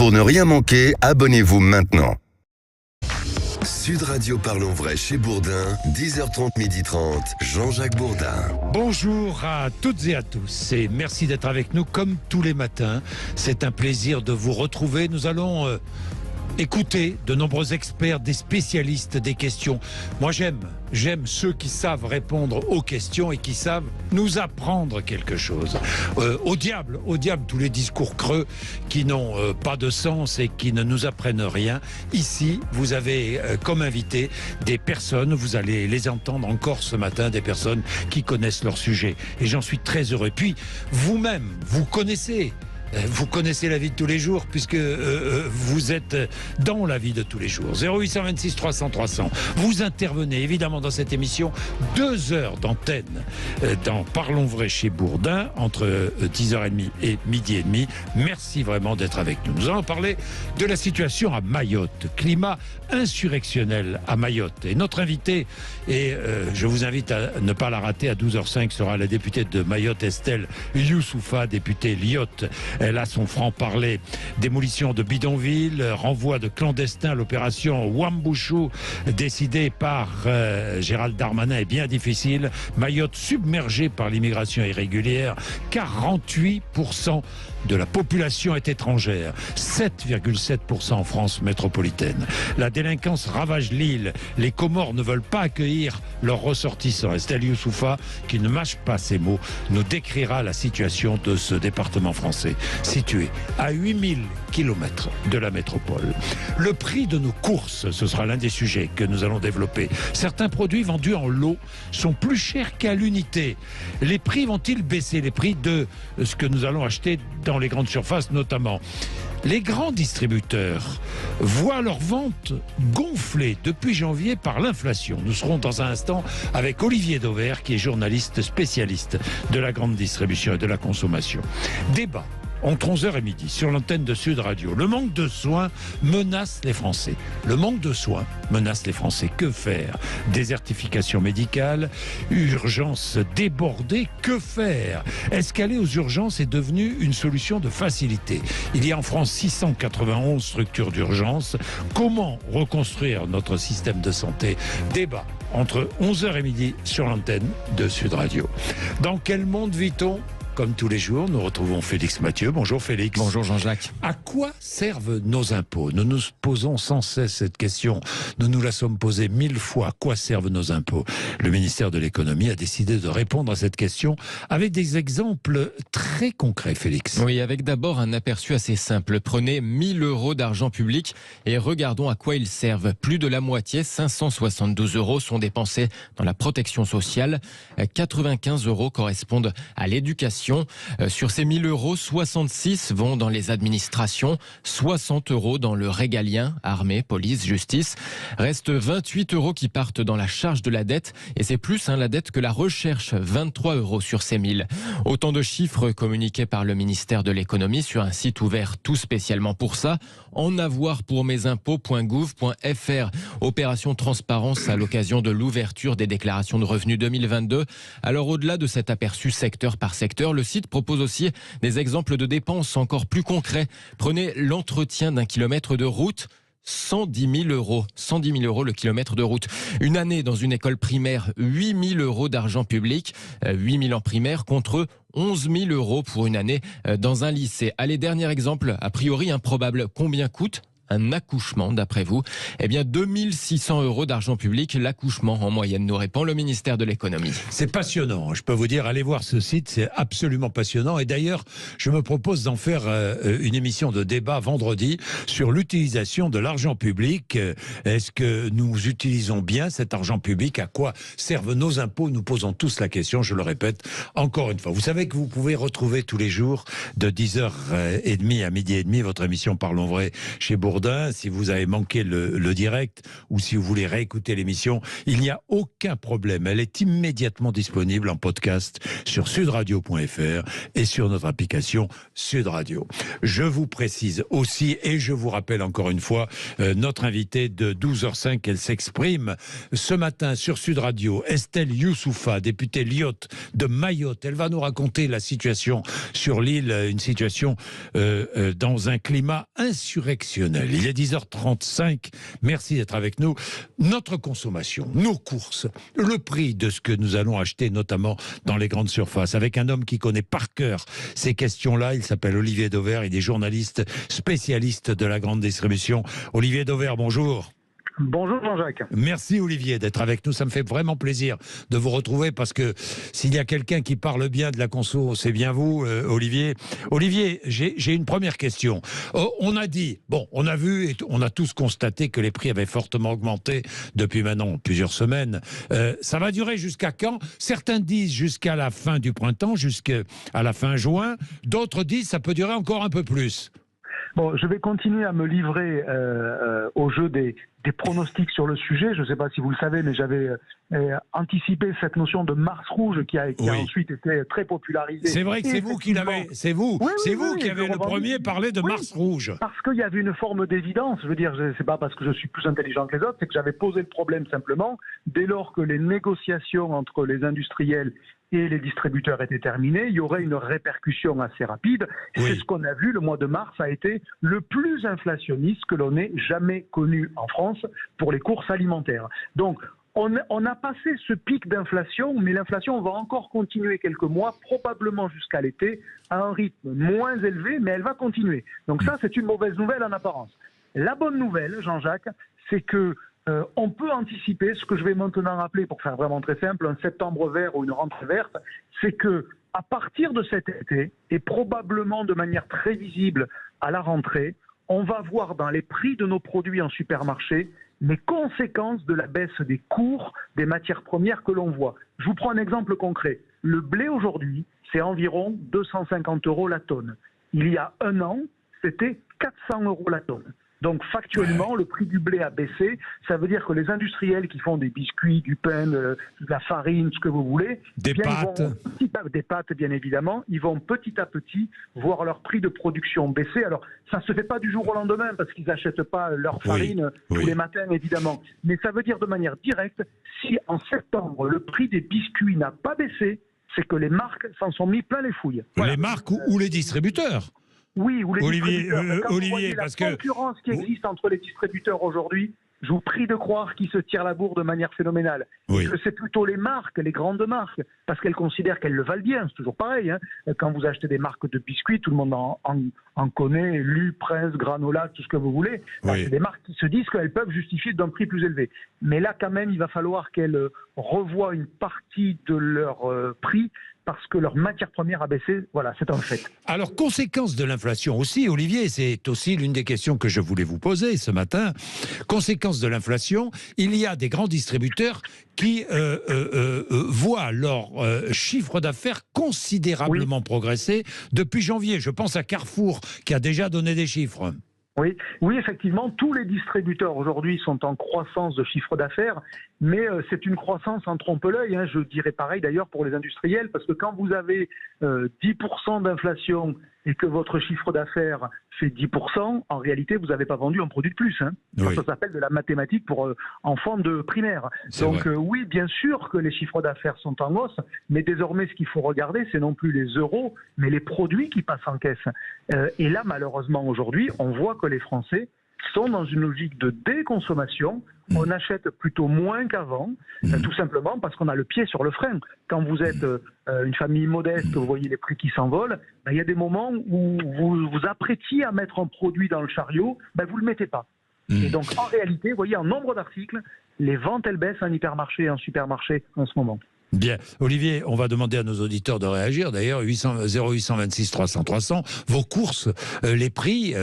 Pour ne rien manquer, abonnez-vous maintenant. Sud Radio Parlons Vrai chez Bourdin, 10h30, 12h30, Jean-Jacques Bourdin. Bonjour à toutes et à tous et merci d'être avec nous comme tous les matins. C'est un plaisir de vous retrouver. Nous allons écouter de nombreux experts, des spécialistes des questions. Moi j'aime ceux qui savent répondre aux questions et qui savent nous apprendre quelque chose. Au diable tous les discours creux qui n'ont pas de sens et qui ne nous apprennent rien. Ici, vous avez comme invité des personnes, vous allez les entendre encore ce matin, des personnes qui connaissent leur sujet. Et j'en suis très heureux. Puis, vous-même, vous connaissez la vie de tous les jours puisque vous êtes dans la vie de tous les jours. 0826 300 300. Vous intervenez évidemment dans cette émission 2 heures d'antenne dans Parlons Vrai chez Bourdin entre 10h30 et midi et demi. Merci vraiment d'être avec nous. Nous allons parler de la situation à Mayotte, climat insurrectionnel à Mayotte. Et notre invité, et je vous invite à ne pas la rater, à 12h05 sera la députée de Mayotte Estelle Youssoufa, députée Lyotte. Elle a son franc-parler. Démolition de bidonvilles, renvoi de clandestins, l'opération Wambouchou, décidée par Gérald Darmanin, est bien difficile. Mayotte submergée par l'immigration irrégulière. 48% de la population est étrangère. 7,7% en France métropolitaine. La délinquance ravage l'île. Les Comores ne veulent pas accueillir leurs ressortissants. Estelle Youssoufa, qui ne mâche pas ses mots, nous décrira la situation de ce département français, situé à 8000 km de la métropole. Le prix de nos courses, ce sera l'un des sujets que nous allons développer. Certains produits vendus en lot sont plus chers qu'à l'unité. Les prix vont-ils baisser? Les prix de ce que nous allons acheter dans les grandes surfaces notamment. Les grands distributeurs voient leurs ventes gonfler depuis janvier par l'inflation. Nous serons dans un instant avec Olivier Dauvert, qui est journaliste spécialiste de la grande distribution et de la consommation. Débat entre 11h et midi sur l'antenne de Sud Radio. Le manque de soins menace les Français. Le manque de soins menace les Français. Que faire? Désertification médicale, urgences débordées, que faire? Est-ce qu'aller aux urgences est devenu une solution de facilité? Il y a en France 691 structures d'urgence. Comment reconstruire notre système de santé? Débat entre 11h et midi sur l'antenne de Sud Radio. Dans quel monde vit-on? Comme tous les jours, nous retrouvons Félix Mathieu. Bonjour Félix. Bonjour Jean-Jacques. À quoi servent nos impôts? Nous nous posons sans cesse cette question. Nous nous la sommes posée 1000 fois. À quoi servent nos impôts? Le ministère de l'économie a décidé de répondre à cette question avec des exemples très concrets, Félix. Oui, avec d'abord un aperçu assez simple. Prenez 1000 € d'argent public et regardons à quoi ils servent. Plus de la moitié, 572 €, sont dépensés dans la protection sociale. 95 € correspondent à l'éducation. Sur ces 1000 €, 66 vont dans les administrations, 60 € dans le régalien, armée, police, justice. Restent 28 € qui partent dans la charge de la dette, et c'est plus la dette que la recherche, 23 € sur ces 1000. Autant de chiffres communiqués par le ministère de l'économie sur un site ouvert tout spécialement pour ça, enavoirpourmesimpôts.gouv.fr. Opération transparence à l'occasion de l'ouverture des déclarations de revenus 2022. Alors au-delà de cet aperçu secteur par secteur, le site propose aussi des exemples de dépenses encore plus concrets. Prenez l'entretien d'un kilomètre de route. 110 000 €. 110 000 € le kilomètre de route. Une année dans une école primaire, 8 000 € d'argent public. 8 000 en primaire contre 11 000 € pour une année dans un lycée. Allez, dernier exemple, a priori improbable. Combien coûte un accouchement, d'après vous? Eh bien, 2600 € d'argent public, l'accouchement en moyenne, nous répond le ministère de l'économie. C'est passionnant, je peux vous dire, allez voir ce site, c'est absolument passionnant. Et d'ailleurs, je me propose d'en faire une émission de débat vendredi sur l'utilisation de l'argent public. Est-ce que nous utilisons bien cet argent public? À quoi servent nos impôts? Nous posons tous la question, je le répète encore une fois. Vous savez que vous pouvez retrouver tous les jours de 10h30 à midi et demi votre émission Parlons Vrai chez Bourdin Bourdin. Si vous avez manqué le direct ou si vous voulez réécouter l'émission, il n'y a aucun problème. Elle est immédiatement disponible en podcast sur sudradio.fr et sur notre application Sud Radio. Je vous précise aussi, et je vous rappelle encore une fois, notre invitée de 12h05, elle s'exprime ce matin sur Sud Radio, Estelle Youssoufa, députée Lyotte de Mayotte. Elle va nous raconter la situation sur l'île, une situation dans un climat insurrectionnel. Il est 10h35, merci d'être avec nous. Notre consommation, nos courses, le prix de ce que nous allons acheter, notamment dans les grandes surfaces, avec un homme qui connaît par cœur ces questions-là. Il s'appelle Olivier Dauvert, il est journaliste spécialiste de la grande distribution. Olivier Dauvert, bonjour. Bonjour Jean-Jacques. Merci Olivier d'être avec nous, ça me fait vraiment plaisir de vous retrouver parce que s'il y a quelqu'un qui parle bien de la conso, c'est bien vous, Olivier. Olivier, j'ai une première question. On a dit, on a vu et on a tous constaté que les prix avaient fortement augmenté depuis maintenant plusieurs semaines. Ça va durer jusqu'à quand? Certains disent jusqu'à la fin du printemps, jusqu'à la fin juin. D'autres disent ça peut durer encore un peu plus. Bon, je vais continuer à me livrer au jeu des pronostics sur le sujet. Je ne sais pas si vous le savez, mais j'avais anticipé cette notion de Mars rouge qui a ensuite été très popularisée. C'est vrai que c'est vous qui l'avez, c'est vous qui avez le premier parlé de Mars rouge. Parce qu'il y avait une forme d'évidence. Je veux dire, c'est pas parce que je suis plus intelligent que les autres, c'est que j'avais posé le problème simplement. Dès lors que les négociations entre les industriels et les distributeurs étaient terminés, il y aurait une répercussion assez rapide. C'est ce qu'on a vu. Le mois de mars a été le plus inflationniste que l'on ait jamais connu en France pour les courses alimentaires. Donc, on a passé ce pic d'inflation, mais l'inflation va encore continuer quelques mois, probablement jusqu'à l'été, à un rythme moins élevé, mais elle va continuer. Donc ça, c'est une mauvaise nouvelle en apparence. La bonne nouvelle, Jean-Jacques, c'est que on peut anticiper ce que je vais maintenant appeler, pour faire vraiment très simple, un septembre vert ou une rentrée verte, c'est que à partir de cet été, et probablement de manière très visible à la rentrée, on va voir dans les prix de nos produits en supermarché les conséquences de la baisse des cours des matières premières que l'on voit. Je vous prends un exemple concret. Le blé aujourd'hui, c'est environ 250 € la tonne. Il y a un an, c'était 400 € la tonne. Donc factuellement, le prix du blé a baissé. Ça veut dire que les industriels qui font des biscuits, du pain, de la farine, ce que vous voulez, des pâtes bien évidemment, ils vont petit à petit voir leur prix de production baisser. Alors ça ne se fait pas du jour au lendemain parce qu'ils n'achètent pas leur farine tous les matins évidemment. Mais ça veut dire de manière directe, si en septembre le prix des biscuits n'a pas baissé, c'est que les marques s'en sont mis plein les fouilles. Voilà. Les marques ou les distributeurs. Oui, ou les distributeurs. Quand vous voyez parce la concurrence qui existe entre les distributeurs aujourd'hui, je vous prie de croire qu'ils se tirent la bourre de manière phénoménale. Et que c'est plutôt les marques, les grandes marques, parce qu'elles considèrent qu'elles le valent bien. C'est toujours pareil. Quand vous achetez des marques de biscuits, tout le monde en connaît, Lu, Prince, Granola, tout ce que vous voulez. C'est des marques qui se disent qu'elles peuvent justifier d'un prix plus élevé. Mais là, quand même, il va falloir qu'elles revoient une partie de leur prix parce que leur matière première a baissé. Voilà, c'est un fait. Alors, conséquence de l'inflation aussi, Olivier, c'est aussi l'une des questions que je voulais vous poser ce matin. Conséquence de l'inflation, il y a des grands distributeurs qui voient leur chiffre d'affaires considérablement progresser depuis janvier. Je pense à Carrefour, qui a déjà donné des chiffres. Oui, effectivement, tous les distributeurs aujourd'hui sont en croissance de chiffre d'affaires, mais c'est une croissance en trompe-l'œil. Je dirais pareil d'ailleurs pour les industriels, parce que quand vous avez 10% d'inflation et que votre chiffre d'affaires fait 10%, en réalité, vous n'avez pas vendu un produit de plus. Ça s'appelle de la mathématique pour enfants de primaire. Donc oui, bien sûr que les chiffres d'affaires sont en hausse, mais désormais, ce qu'il faut regarder, c'est non plus les euros, mais les produits qui passent en caisse. Et là, malheureusement, aujourd'hui, on voit que les Français sont dans une logique de déconsommation. On achète plutôt moins qu'avant, tout simplement parce qu'on a le pied sur le frein. Quand vous êtes une famille modeste, vous voyez les prix qui s'envolent, il y a des moments où vous vous apprêtiez à mettre un produit dans le chariot, vous ne le mettez pas. Et donc en réalité, vous voyez en nombre d'articles, les ventes elles baissent en hypermarché et en supermarché en ce moment. Bien. Olivier, on va demander à nos auditeurs de réagir. D'ailleurs, 0826 300 300. Vos courses, les prix,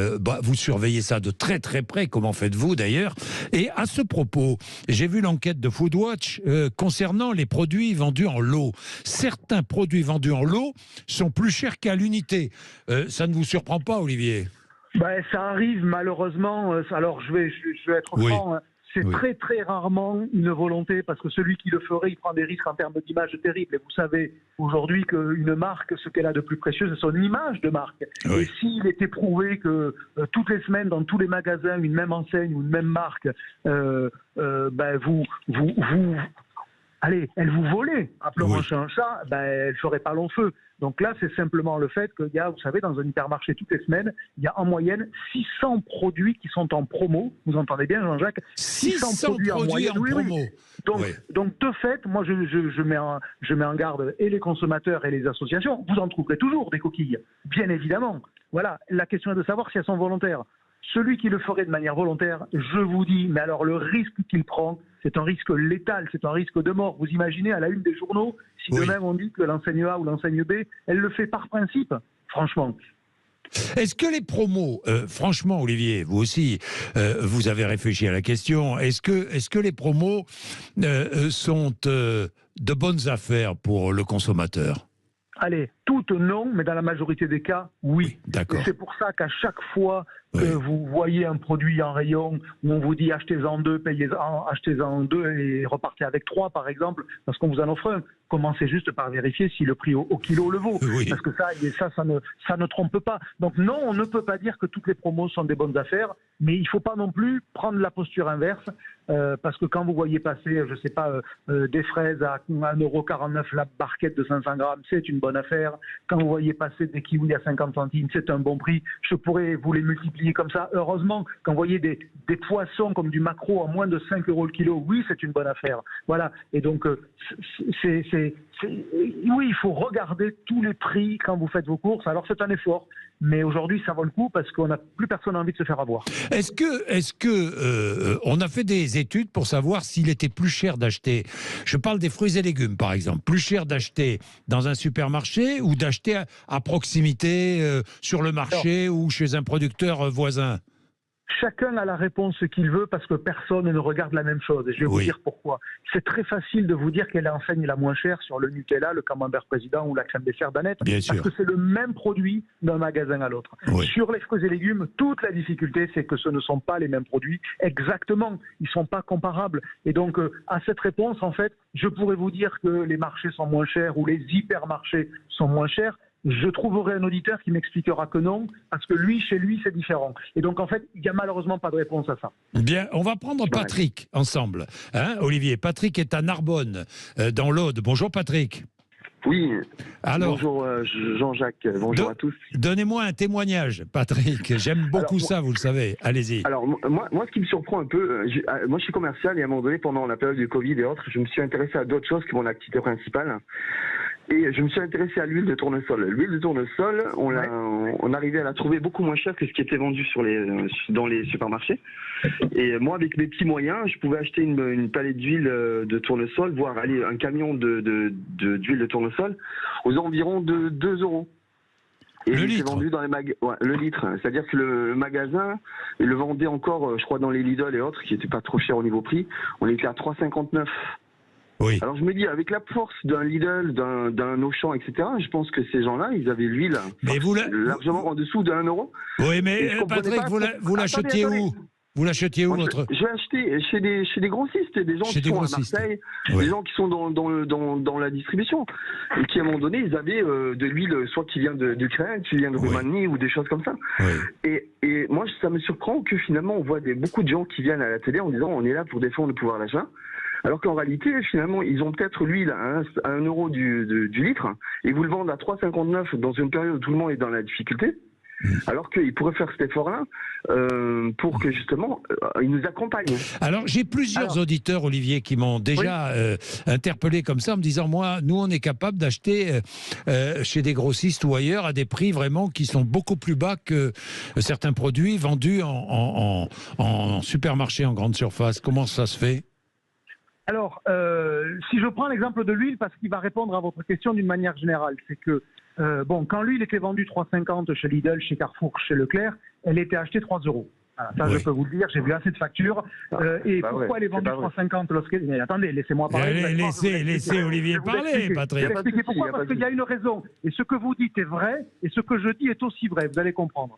vous surveillez ça de très très près. Comment faites-vous d'ailleurs? Et à ce propos, j'ai vu l'enquête de Foodwatch concernant les produits vendus en lot. Certains produits vendus en lot sont plus chers qu'à l'unité. Ça ne vous surprend pas, Olivier? Ça arrive malheureusement. Alors je vais être franc. Hein. C'est très très rarement une volonté, parce que celui qui le ferait, il prend des risques en termes d'image terribles. Et vous savez aujourd'hui qu'une marque, ce qu'elle a de plus précieux, c'est son image de marque. Oui. Et s'il était prouvé que toutes les semaines, dans tous les magasins, une même enseigne ou une même marque, elle vous volait, appelons un chat un chat, elle ne ferait pas long feu. Donc là, c'est simplement le fait qu'il y a, vous savez, dans un hypermarché toutes les semaines, il y a en moyenne 600 produits qui sont en promo. Vous entendez bien, Jean-Jacques ? 600 produits en moyenne. Promo. Oui. Donc, de fait, moi, je mets en garde et les consommateurs et les associations. Vous en trouverez toujours des coquilles, bien évidemment. Voilà, la question est de savoir si elles sont volontaires. Celui qui le ferait de manière volontaire, je vous dis, mais alors le risque qu'il prend, c'est un risque létal, c'est un risque de mort. Vous imaginez à la une des journaux, si demain on dit que l'enseigne A ou l'enseigne B, elle le fait par principe, franchement. Est-ce que les promos, franchement Olivier, vous aussi, vous avez réfléchi à la question, est-ce que les promos sont de bonnes affaires pour le consommateur ? Allez, toutes non, mais dans la majorité des cas, oui. D'accord. Et c'est pour ça qu'à chaque fois que vous voyez un produit en rayon où on vous dit achetez-en deux, achetez-en deux et repartez avec 3 par exemple, parce qu'on vous en offre un, commencez juste par vérifier si le prix au kilo le vaut. Oui. Parce que ça ne trompe pas. Donc non, on ne peut pas dire que toutes les promos sont des bonnes affaires, mais il ne faut pas non plus prendre la posture inverse, parce que quand vous voyez passer, je ne sais pas, des fraises à 1,49€ la barquette de 500 grammes, c'est une bonne affaire. Quand vous voyez passer des kiwis à 50 centimes, c'est un bon prix. Je pourrais vous les multiplier comme ça. Heureusement, quand vous voyez des poissons comme du maquereau à moins de 5 € le kilo, oui, c'est une bonne affaire. Voilà. Et donc, oui, il faut regarder tous les prix quand vous faites vos courses. Alors, c'est un effort. Mais aujourd'hui, ça vaut le coup parce qu'on n'a plus personne envie de se faire avoir. Est-ce que on a fait des études pour savoir s'il était plus cher d'acheter, je parle des fruits et légumes par exemple, plus cher d'acheter dans un supermarché ou d'acheter à proximité sur le marché ou chez un producteur voisin ? Chacun a la réponse qu'il veut parce que personne ne regarde la même chose. Et je vais vous dire pourquoi. C'est très facile de vous dire quelle enseigne la moins chère sur le Nutella, le camembert président ou la crème dessert d'Annette. Parce que c'est le même produit d'un magasin à l'autre. Oui. Sur les fruits et légumes, toute la difficulté, c'est que ce ne sont pas les mêmes produits. Exactement. Ils ne sont pas comparables. Et donc, à cette réponse, en fait, je pourrais vous dire que les marchés sont moins chers ou les hypermarchés sont moins chers. Je trouverai un auditeur qui m'expliquera que non, parce que chez lui, c'est différent. Et donc, en fait, il n'y a malheureusement pas de réponse à ça. Bien, on va prendre Patrick ensemble. Hein, Olivier, Patrick est à Narbonne, dans l'Aude. Bonjour Patrick. Oui, alors, bonjour Jean-Jacques, bonjour à tous. Donnez-moi un témoignage, Patrick. J'aime beaucoup ça, vous le savez. Allez-y. Alors, moi, ce qui me surprend un peu, moi je suis commercial et à un moment donné, pendant la période du Covid et autres, je me suis intéressé à d'autres choses que mon activité principale. Et je me suis intéressé à l'huile de tournesol. L'huile de tournesol, on arrivait à la trouver beaucoup moins chère que ce qui était vendu dans les supermarchés. Et moi, avec mes petits moyens, je pouvais acheter une palette d'huile de tournesol, voire aller un camion d'huile de tournesol aux environs de 2 €. Et le litre vendu dans les le litre. C'est-à-dire que le magasin, il le vendait encore, je crois, dans les Lidl et autres, qui n'étaient pas trop chers au niveau prix. On était à 3,59 €. Oui. Alors je me dis, avec la force d'un Lidl, d'un Auchan, etc., je pense que ces gens-là, ils avaient l'huile largement en dessous de 1 €. Oui, mais Patrick, vous l'achetiez où ? Vous l'achetiez où votre... J'ai acheté chez des grossistes, des gens qui sont à Marseille, des gens qui sont dans la distribution, et qui à un moment donné, ils avaient de l'huile, soit qui vient d'Ukraine, qui vient de Roumanie, ou des choses comme ça. Oui. Et moi, ça me surprend que finalement, on voit beaucoup de gens qui viennent à la télé en disant on est là pour défendre le pouvoir d'achat. Alors qu'en réalité, finalement, ils ont peut-être l'huile à 1 € du litre, et vous le vendent à 3,59 € dans une période où tout le monde est dans la difficulté, alors qu'ils pourraient faire cet effort-là pour que justement, ils nous accompagnent. Alors, j'ai plusieurs auditeurs, Olivier, qui m'ont déjà interpellé comme ça, en me disant, nous, on est capable d'acheter chez des grossistes ou ailleurs à des prix vraiment qui sont beaucoup plus bas que certains produits vendus en supermarché, en grande surface. Comment ça se fait ? Alors, si je prends l'exemple de l'huile, parce qu'il va répondre à votre question d'une manière générale, c'est que, quand l'huile était vendue 3,50 € chez Lidl, chez Carrefour, chez Leclerc, elle était achetée 3 €. Ça, je peux vous le dire, j'ai vu assez de factures. Et pourquoi elle est vendue 3,50 lorsqu'elle... Mais attendez, laissez-moi parler. Laissez Olivier parler, Patrick. Je vais expliquer pourquoi, parce qu'il y a une raison. Et ce que vous dites est vrai, et ce que je dis est aussi vrai, vous allez comprendre.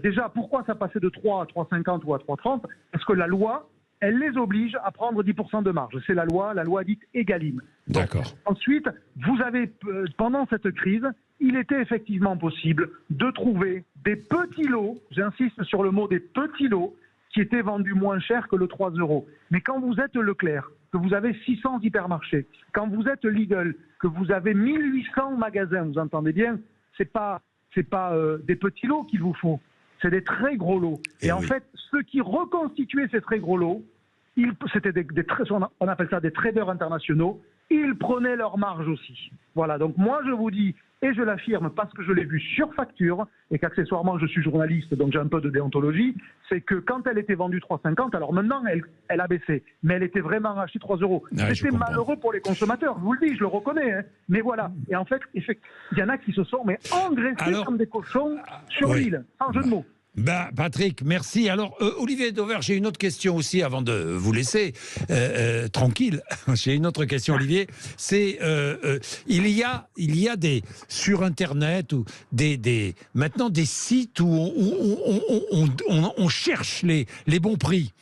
Déjà, pourquoi ça passait de 3 à 3,50 ou à 3,30 ? Parce que la loi, elle les oblige à prendre 10% de marge. C'est la loi dite Egalim. D'accord. Ensuite, vous avez, pendant cette crise, il était effectivement possible de trouver des petits lots, j'insiste sur le mot des petits lots, qui étaient vendus moins cher que le 3 €. Mais quand vous êtes Leclerc, que vous avez 600 hypermarchés, quand vous êtes Lidl, que vous avez 1800 magasins, vous entendez bien, c'est pas des petits lots qu'il vous faut, c'est des très gros lots. Et en fait, ceux qui reconstituaient ces très gros lots, c'était on appelle ça des traders internationaux, ils prenaient leur marge aussi. Voilà, donc moi je vous dis, et je l'affirme parce que je l'ai vu sur facture, et qu'accessoirement je suis journaliste, donc j'ai un peu de déontologie, c'est que quand elle était vendue 3,50, alors maintenant elle a baissé, mais elle était vraiment achetée 3 €. C'était malheureux pour les consommateurs, je vous le dis, je le reconnais, hein. Mais voilà, et en fait, il y en a qui se sont engraissés comme des cochons sur l'île, sans jeu de mots. Patrick, merci. Alors, Olivier Dauvert, j'ai une autre question aussi avant de vous laisser tranquille. J'ai une autre question, Olivier. C'est il y a des sur Internet ou maintenant des sites où on cherche les bons prix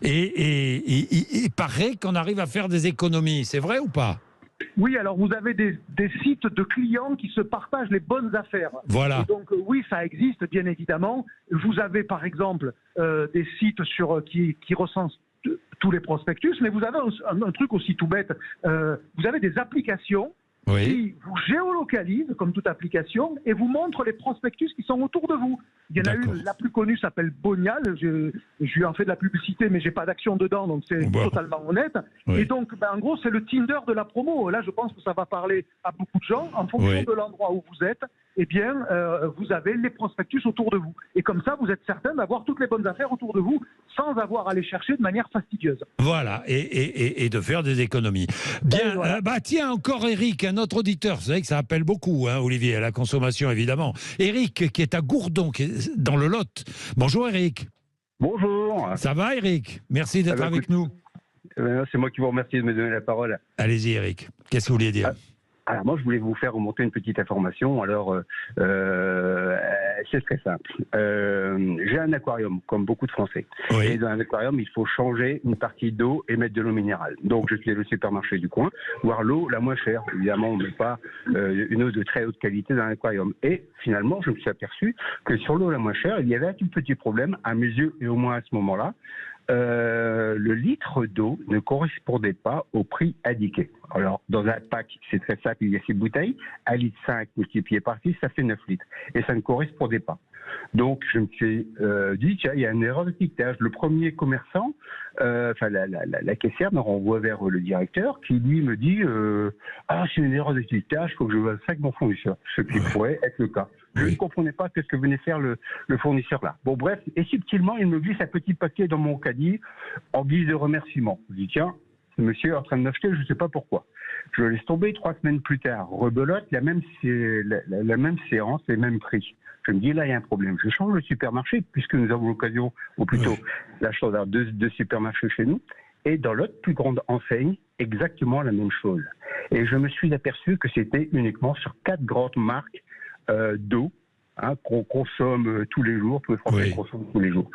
et il paraît qu'on arrive à faire des économies. C'est vrai ou pas ? Oui, alors vous avez des sites de clients qui se partagent les bonnes affaires. Voilà. Et donc oui, ça existe bien évidemment. Vous avez par exemple des sites qui recensent tous les prospectus, mais vous avez un truc aussi tout bête. Vous avez des applications qui vous géolocalisent comme toute application et vous montrent les prospectus qui sont autour de vous. Il y en a une, la plus connue s'appelle Bonial. Je lui en fais de la publicité, mais j'ai pas d'action dedans, donc c'est totalement honnête. Et donc, en gros, c'est le Tinder de la promo. Là, je pense que ça va parler à beaucoup de gens. En fonction de l'endroit où vous êtes, eh bien, vous avez les prospectus autour de vous. Et comme ça, vous êtes certain d'avoir toutes les bonnes affaires autour de vous, sans avoir à les chercher de manière fastidieuse. Voilà, et de faire des économies. Bien, voilà. Tiens, encore Eric, un autre auditeur. Vous savez que ça appelle beaucoup, hein, Olivier, à la consommation, évidemment. Eric, qui est à Gourdon, qui est dans le Lot. Bonjour, Eric. Bonjour. Ça va, Eric? Merci d'être avec nous. C'est moi qui vous remercie de me donner la parole. Allez-y, Eric. Qu'est-ce que vous vouliez dire? Alors moi, je voulais vous faire remonter une petite information. Alors, c'est très simple. J'ai un aquarium, comme beaucoup de Français. Oui. Et dans un aquarium, il faut changer une partie d'eau et mettre de l'eau minérale. Donc, je suis allé au supermarché du coin, voir l'eau la moins chère. Évidemment, on ne met pas une eau de très haute qualité dans un aquarium. Et finalement, je me suis aperçu que sur l'eau la moins chère, il y avait un tout petit problème, à mes yeux, et au moins à ce moment-là. Le litre d'eau ne correspondait pas au prix indiqué. Alors, dans un pack, c'est très simple, il y a 6 bouteilles, 1,5 litre multiplié par 6, ça fait 9 litres. Et ça ne correspondait pas. Donc, je me suis dit, tiens, il y a une erreur de dictage. Le premier commerçant, la caissière me renvoie vers le directeur qui, lui, me dit c'est une erreur de dictage, il faut que je vois ça avec mon fournisseur. Ce qui pourrait être le cas. Je ne comprenais pas ce que venait faire le fournisseur là. Bon, bref, et subtilement, il me glisse un petit paquet dans mon caddie en guise de remerciement. Je dis, tiens, ce monsieur est en train de m'acheter, je ne sais pas pourquoi. Je le laisse tomber 3 semaines plus tard. Rebelote, la même séance, les mêmes prix. Je me dis, là, il y a un problème. Je change le supermarché, puisque nous avons l'occasion, ou plutôt la chance d'avoir deux supermarchés chez nous. Et dans l'autre plus grande enseigne, exactement la même chose. Et je me suis aperçu que c'était uniquement sur 4 grandes marques d'eau, qu'on consomme tous les jours, tous les Français consomment tous les jours.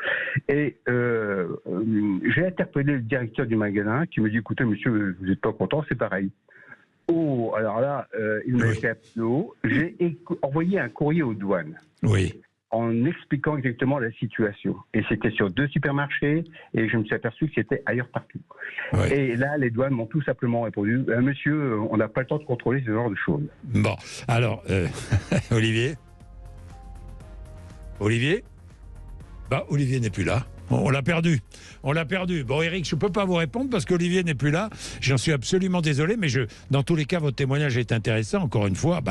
Et j'ai interpellé le directeur du magasin qui me dit, écoutez, monsieur, vous n'êtes pas content, c'est pareil. Oh, alors là, il m'a fait appeler haut. J'ai envoyé un courrier aux douanes. Oui. En expliquant exactement la situation. Et c'était sur 2 supermarchés, et je me suis aperçu que c'était ailleurs partout. Oui. Et là, les douanes m'ont tout simplement répondu, monsieur, on n'a pas le temps de contrôler ce genre de choses. Bon, alors, Olivier, Olivier n'est plus là. On l'a perdu. Bon, Eric, je ne peux pas vous répondre parce qu'Olivier n'est plus là. J'en suis absolument désolé, mais dans tous les cas, votre témoignage est intéressant. Encore une fois,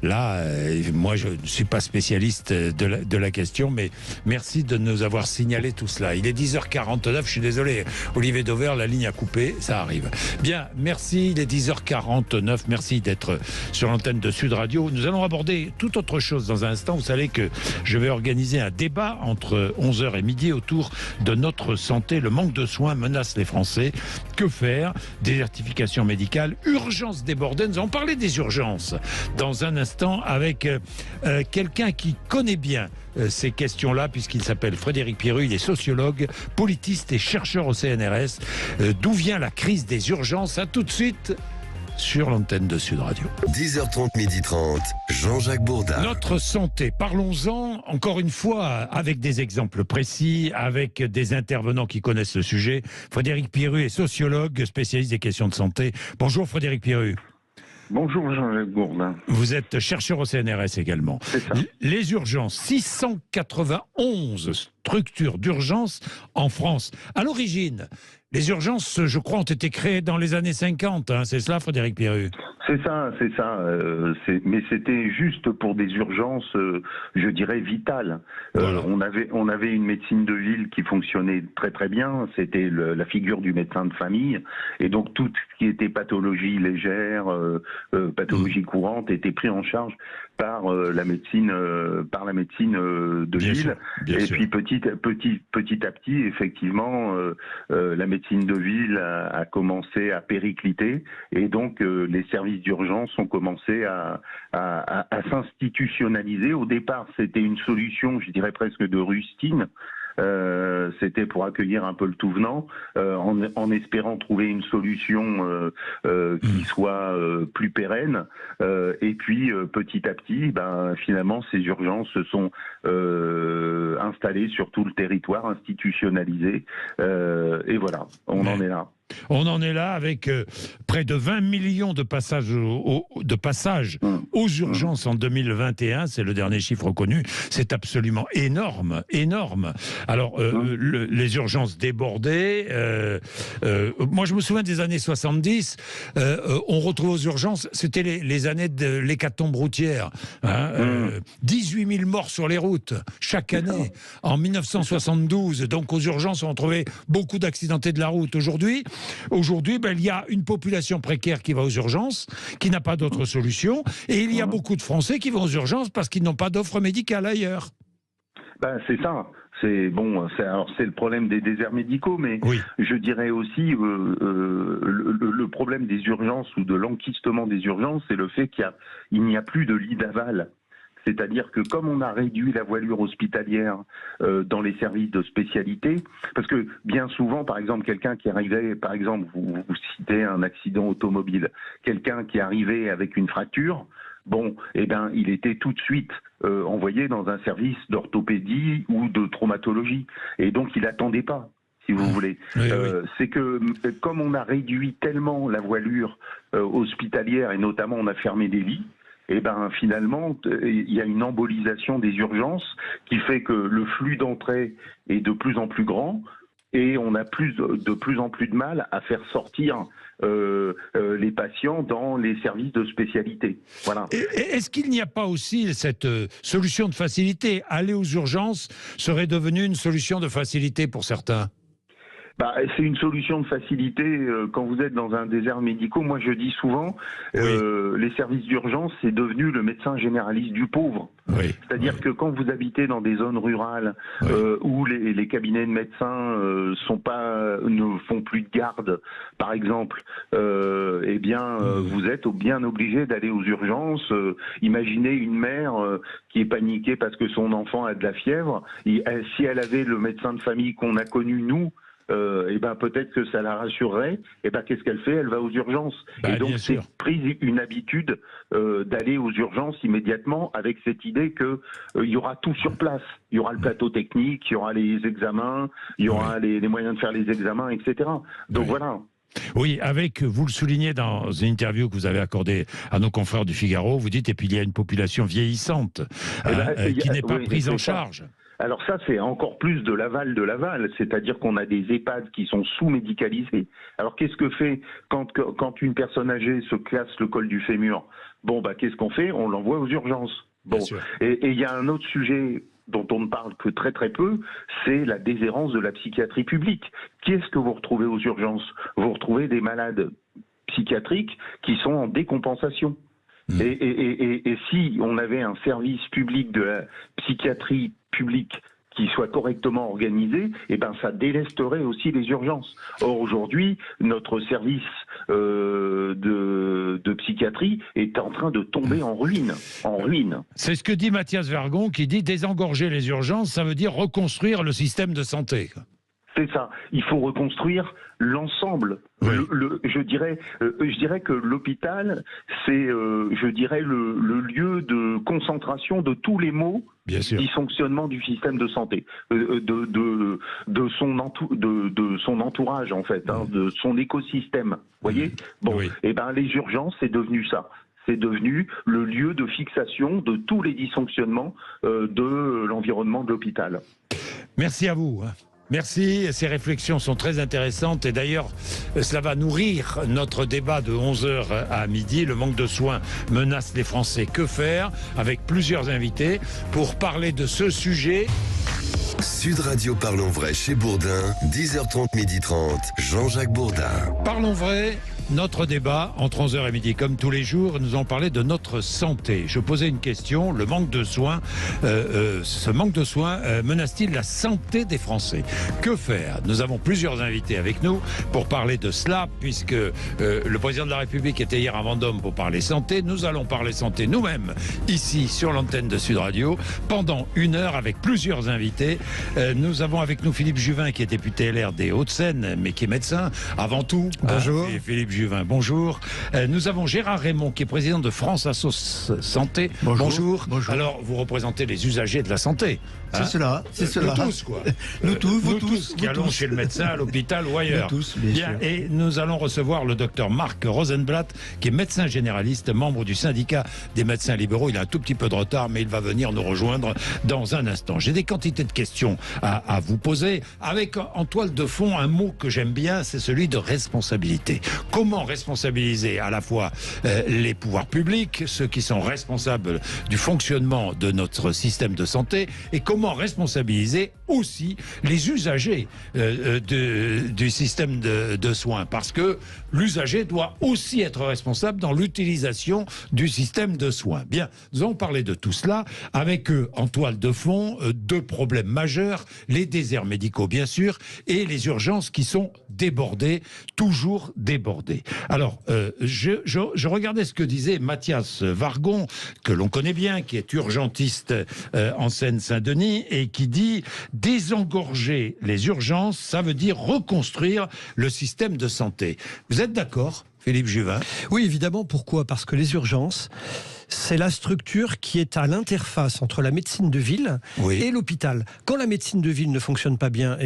moi, je ne suis pas spécialiste de la question, mais merci de nous avoir signalé tout cela. Il est 10h49, je suis désolé. Olivier Dauvert, la ligne a coupé, ça arrive. Bien, merci, il est 10h49. Merci d'être sur l'antenne de Sud Radio. Nous allons aborder toute autre chose dans un instant. Vous savez que je vais organiser un débat entre 11h et midi autour de notre santé. Le manque de soins menace les Français. Que faire? Désertification médicale, urgences débordées. Nous allons parler des urgences dans un instant avec quelqu'un qui connaît bien ces questions-là, puisqu'il s'appelle Frédéric Pierru. Il est sociologue, politiste et chercheur au CNRS. D'où vient la crise des urgences? À tout de suite sur l'antenne de Sud Radio. 10h30, 12h30, Jean-Jacques Bourdin. Notre santé, parlons-en encore une fois avec des exemples précis, avec des intervenants qui connaissent le sujet. Frédéric Pierru est sociologue, spécialiste des questions de santé. Bonjour Frédéric Pierru. Bonjour Jean-Jacques Bourdin. Vous êtes chercheur au CNRS également. C'est ça. Les urgences, 691 structures d'urgence en France. À l'origine, les urgences, je crois, ont été créées dans les années 50. C'est cela, Frédéric Pierru? C'est ça. Mais c'était juste pour des urgences, je dirais, vitales. Voilà. On avait une médecine de ville qui fonctionnait très très bien. C'était la figure du médecin de famille. Et donc tout ce qui était pathologie légère, pathologie courante, était pris en charge par la médecine de ville. Bien sûr. Puis petit à petit, effectivement, la médecine de ville a commencé à péricliter, et donc les services d'urgence ont commencé à s'institutionnaliser. Au départ, c'était une solution, je dirais presque de rustine. C'était pour accueillir un peu le tout venant, en espérant trouver une solution qui soit plus pérenne. Et puis petit à petit, finalement, ces urgences se sont installées sur tout le territoire, institutionnalisées. Et voilà, on en est là. On en est là avec près de 20 millions de passages aux urgences en 2021. C'est le dernier chiffre connu. C'est absolument énorme. Alors, les urgences débordées. Moi, je me souviens des années 70. On retrouve aux urgences, c'était les années de l'hécatombe routière. 18 000 morts sur les routes chaque année. En 1972, donc aux urgences, on trouvait beaucoup d'accidentés de la route. Aujourd'hui, il y a une population précaire qui va aux urgences, qui n'a pas d'autre solution, et il y a beaucoup de Français qui vont aux urgences parce qu'ils n'ont pas d'offre médicale ailleurs. C'est ça. C'est le problème des déserts médicaux, mais je dirais aussi le problème des urgences ou de l'enquistement des urgences, c'est le fait qu'il n'y a plus de lit d'aval. C'est-à-dire que comme on a réduit la voilure hospitalière dans les services de spécialité, parce que bien souvent, par exemple, quelqu'un qui arrivait, par exemple, vous citez un accident automobile, quelqu'un qui arrivait avec une fracture, il était tout de suite envoyé dans un service d'orthopédie ou de traumatologie. Et donc, il n'attendait pas, si vous voulez. C'est que comme on a réduit tellement la voilure hospitalière, et notamment on a fermé des lits, finalement, il y a une embolisation des urgences qui fait que le flux d'entrée est de plus en plus grand, et on a de plus en plus de mal à faire sortir les patients dans les services de spécialité. Voilà. Est-ce qu'il n'y a pas aussi cette solution de facilité? Aller aux urgences serait devenu une solution de facilité pour certains? C'est une solution de facilité quand vous êtes dans un désert médical. Moi, je dis souvent, les services d'urgence, c'est devenu le médecin généraliste du pauvre. C'est-à-dire que quand vous habitez dans des zones rurales où les cabinets de médecins ne font plus de garde, par exemple, vous êtes bien obligé d'aller aux urgences. Imaginez une mère qui est paniquée parce que son enfant a de la fièvre. Si elle avait le médecin de famille qu'on a connu, nous, peut-être que ça la rassurerait. Qu'est-ce qu'elle fait? Elle va aux urgences. Et donc c'est prise une habitude d'aller aux urgences immédiatement, avec cette idée que il y aura tout sur place. Il y aura le plateau technique, il y aura les examens, il y aura les moyens de faire les examens, etc. Donc voilà. Oui, vous le soulignez dans une interview que vous avez accordée à nos confrères du Figaro, vous dites, et puis il y a une population vieillissante qui n'est pas prise en charge. Alors ça, c'est encore plus de l'aval, c'est-à-dire qu'on a des EHPAD qui sont sous-médicalisés. Alors qu'est-ce que fait quand une personne âgée se casse le col du fémur? Bon, qu'est-ce qu'on fait? On l'envoie aux urgences. Bon, et il y a un autre sujet dont on ne parle que très très peu, c'est la déshérence de la psychiatrie publique. Qui est-ce que vous retrouvez aux urgences? Vous retrouvez des malades psychiatriques qui sont en décompensation. Et si on avait un service public de la psychiatrie publique qui soit correctement organisé, ça délesterait aussi les urgences. Or aujourd'hui, notre service de psychiatrie est en train de tomber en ruine. C'est ce que dit Mathias Vergon, qui dit désengorger les urgences, ça veut dire reconstruire le système de santé. C'est ça. Il faut reconstruire l'ensemble. Oui. Je dirais que l'hôpital, c'est, le lieu de concentration de tous les maux dysfonctionnement du système de santé, de son entourage en fait, de son écosystème. Vous voyez ? Bon, les urgences, c'est devenu ça. C'est devenu le lieu de fixation de tous les dysfonctionnements de l'environnement de l'hôpital. Merci à vous. Merci, ces réflexions sont très intéressantes et d'ailleurs cela va nourrir notre débat de 11h à midi. Le manque de soins menace les Français. Que faire? Avec plusieurs invités pour parler de ce sujet. Sud Radio Parlons Vrai chez Bourdin, 10h30, 12h30, Jean-Jacques Bourdin. Parlons Vrai, notre débat entre 11h et midi. Comme tous les jours, nous allons parler de notre santé. Je posais une question, le manque de soins, ce manque de soins menace-t-il la santé des Français? Que faire? Nous avons plusieurs invités avec nous pour parler de cela, puisque le président de la République était hier à Vendôme pour parler santé. Nous allons parler santé nous-mêmes, ici, sur l'antenne de Sud Radio, pendant 1 heure avec plusieurs invités. Nous avons avec nous Philippe Juvin, qui est député LR des Hauts-de-Seine, mais qui est médecin avant tout. Bonjour. Et Philippe Juvin, bonjour. Nous avons Gérard Raymond, qui est président de France Asso Santé. Bonjour. Alors, vous représentez les usagers de la santé. C'est cela. Nous tous, quoi. Nous tous, qui allons chez le médecin, à l'hôpital ou ailleurs. Nous tous, bien sûr. Et nous allons recevoir le docteur Marc Rosenblatt, qui est médecin généraliste, membre du syndicat des médecins libéraux. Il a un tout petit peu de retard, mais il va venir nous rejoindre dans un instant. J'ai des quantités de questions à vous poser. Avec en toile de fond un mot que j'aime bien, c'est celui de responsabilité. Comment responsabiliser à la fois les pouvoirs publics, ceux qui sont responsables du fonctionnement de notre système de santé, et comment responsabiliser aussi les usagers du système de soins, parce que l'usager doit aussi être responsable dans l'utilisation du système de soins. Bien, nous allons parler de tout cela avec en toile de fond 2 problèmes majeurs, les déserts médicaux bien sûr, et les urgences qui sont débordées, toujours débordées. Alors, je regardais ce que disait Mathias Vergon, que l'on connaît bien, qui est urgentiste en Seine-Saint-Denis, et qui dit « désengorger les urgences, ça veut dire reconstruire le système de santé ». Vous êtes d'accord, Philippe Juvin? Oui, évidemment. Pourquoi? Parce que les urgences, c'est la structure qui est à l'interface entre la médecine de ville et l'hôpital. Quand la médecine de ville ne fonctionne pas bien,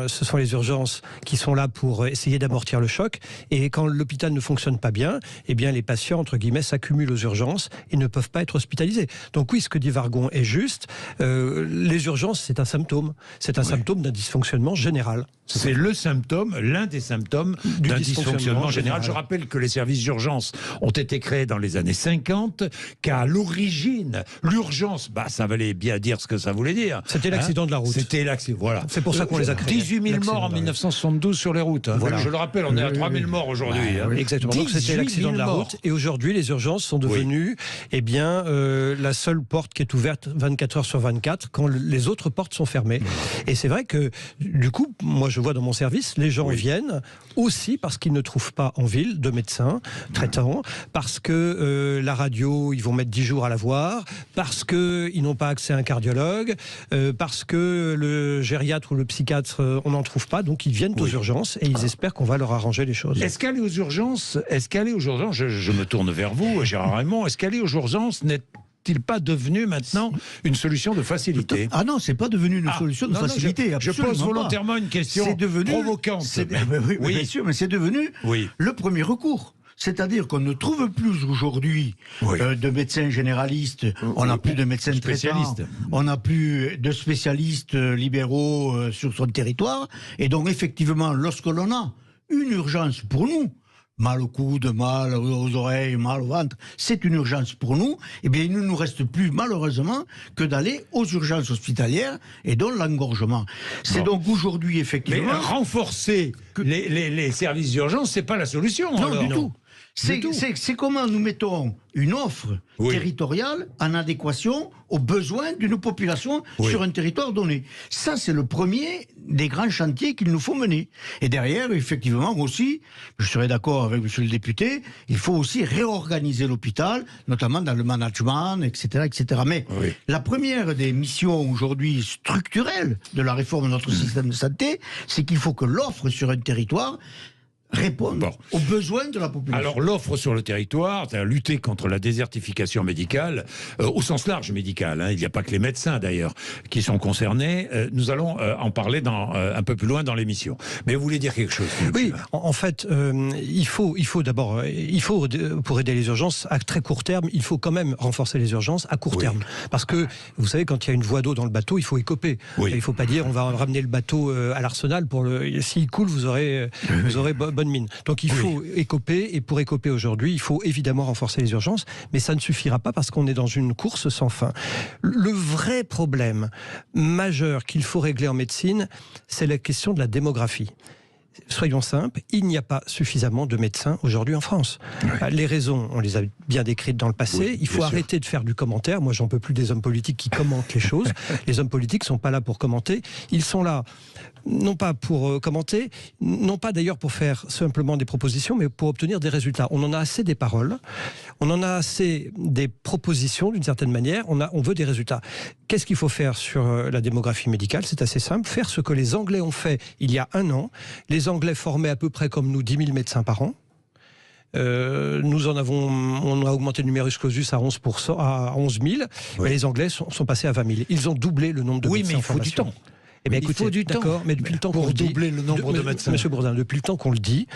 ce sont les urgences qui sont là pour essayer d'amortir le choc. Et quand l'hôpital ne fonctionne pas bien, les patients, entre guillemets, s'accumulent aux urgences et ne peuvent pas être hospitalisés. Donc oui, ce que dit Vergon est juste. Les urgences, c'est un symptôme. C'est un symptôme d'un dysfonctionnement général. C'est le symptôme, l'un des symptômes d'un dysfonctionnement général. Je rappelle que les services d'urgence ont été créés dans les années 50, qu'à l'origine, l'urgence, ça valait bien dire ce que ça voulait dire. C'était l'accident de la route. C'était l'accident, voilà. C'est pour ça qu'on les a créés. 18 000 morts en 1972 sur les routes. Voilà. Je le rappelle, on est à 3 000 morts aujourd'hui. Exactement. Donc c'était l'accident de la route. Et aujourd'hui, les urgences sont devenues la seule porte qui est ouverte 24 heures sur 24 quand les autres portes sont fermées. Et c'est vrai que, du coup, moi je vois dans mon service, les gens viennent aussi parce qu'ils ne trouvent pas en ville de médecins traitants, parce que la radio, ils vont mettre 10 jours à la voir, parce qu'ils n'ont pas accès à un cardiologue, parce que le gériatre ou le psychiatre, on n'en trouve pas, donc ils viennent aux urgences et ils espèrent qu'on va leur arranger les choses. Est-ce qu'aller aux urgences, je me tourne vers vous, Gérard Raymond, est-ce qu'aller aux urgences n'est-il pas devenu maintenant une solution de facilité? Ah non, c'est pas devenu une solution de facilité. Je pose volontairement une question provocante. Oui, bien sûr, mais c'est devenu le premier recours. C'est-à-dire qu'on ne trouve plus aujourd'hui de médecins généralistes, on n'a plus de médecins traitants, on n'a plus de spécialistes libéraux sur son territoire. Et donc, effectivement, lorsque l'on a une urgence pour nous, mal au coude, mal aux oreilles, mal au ventre, c'est une urgence pour nous, eh bien il ne nous reste plus malheureusement que d'aller aux urgences hospitalières et donc l'engorgement. C'est donc aujourd'hui effectivement... Mais renforcer les services d'urgence, c'est pas la solution. Non, alors. Du tout. C'est comment nous mettons une offre territoriale en adéquation aux besoins d'une population sur un territoire donné. Ça, c'est le premier des grands chantiers qu'il nous faut mener. Et derrière, effectivement, aussi, je serais d'accord avec monsieur le député, il faut aussi réorganiser l'hôpital, notamment dans le management, etc. etc. Mais la première des missions aujourd'hui structurelles de la réforme de notre système de santé, c'est qu'il faut que l'offre sur un territoire répondre aux besoins de la population. Alors l'offre sur le territoire, c'est lutter contre la désertification médicale, au sens large médical, hein, il n'y a pas que les médecins d'ailleurs qui sont concernés, nous allons en parler un peu plus loin dans l'émission. Mais vous voulez dire quelque chose? Oui, en fait, il faut d'abord, pour aider les urgences, à très court terme, il faut quand même renforcer les urgences à court terme. Parce que, vous savez, quand il y a une voie d'eau dans le bateau, il faut écoper. Il ne faut pas dire on va ramener le bateau à l'arsenal, s'il coule, vous aurez bonne mine. Donc il faut écoper, et pour écoper aujourd'hui, il faut évidemment renforcer les urgences, mais ça ne suffira pas parce qu'on est dans une course sans fin. Le vrai problème majeur qu'il faut régler en médecine, c'est la question de la démographie. Soyons simples, il n'y a pas suffisamment de médecins aujourd'hui en France. Les raisons, on les a bien décrites dans le passé. Il faut arrêter de faire du commentaire. Moi, j'en peux plus des hommes politiques qui commentent les choses. Les hommes politiques ne sont pas là pour commenter. Ils sont là, non pas pour commenter, non pas d'ailleurs pour faire simplement des propositions, mais pour obtenir des résultats. On en a assez des paroles, on en a assez des propositions d'une certaine manière, on veut des résultats. Qu'est-ce qu'il faut faire sur la démographie médicale? C'est assez simple, faire ce que les Anglais ont fait il y a 1 an. Les Anglais formaient à peu près comme nous 10 000 médecins par an. On a augmenté le numerus clausus à 11%, à 11 000, mais les Anglais sont passés à 20 000. Ils ont doublé le nombre de médecins. Oui, mais il faut du temps. Eh bien, écoutez, il faut du temps. Mais depuis le temps pour doubler le nombre de médecins. Monsieur Bourdin, depuis le temps qu'on le dit,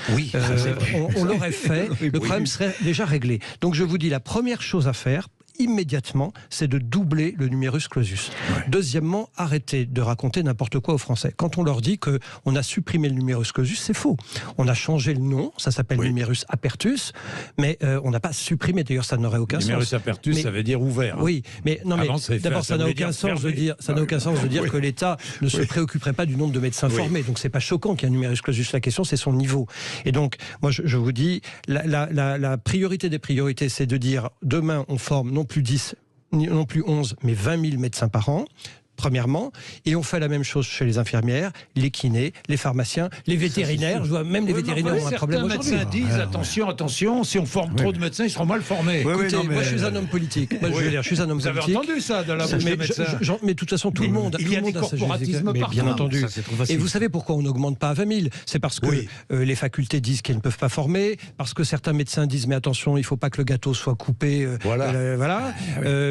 on l'aurait fait, le problème serait déjà réglé. Donc je vous dis, la première chose à faire, immédiatement, c'est de doubler le numerus clausus. Deuxièmement, arrêtez de raconter n'importe quoi aux Français. Quand on leur dit qu'on a supprimé le numerus clausus, c'est faux. On a changé le nom, ça s'appelle numerus apertus, mais on n'a pas supprimé, d'ailleurs ça n'aurait aucun sens. Numerus apertus, ça veut dire ouvert. Oui, mais non, mais d'abord ça n'a aucun sens de dire, que l'État ne se préoccuperait pas du nombre de médecins formés. Donc c'est pas choquant qu'il y ait un numerus clausus. La question, c'est son niveau. Et donc, moi je vous dis, la priorité des priorités, c'est de dire demain on forme non plus 10, non plus 11, mais 20 000 médecins par an, premièrement, et on fait la même chose chez les infirmières, les kinés, les pharmaciens, les vétérinaires. Je vois même les vétérinaires ont un problème aujourd'hui. Certains médecins disent attention, si on forme trop de médecins, ils seront mal formés. Écoutez, moi je suis un homme politique. Moi, je suis un homme politique. Vous avez entendu ça de la bouche des médecins? Mais de toute façon, tout le monde. Il y a des corporatismes partout. Bien entendu. Et vous savez pourquoi on n'augmente pas à 20 000? C'est parce que les facultés disent qu'elles ne peuvent pas former, parce que certains médecins disent mais attention, il ne faut pas que le gâteau soit coupé.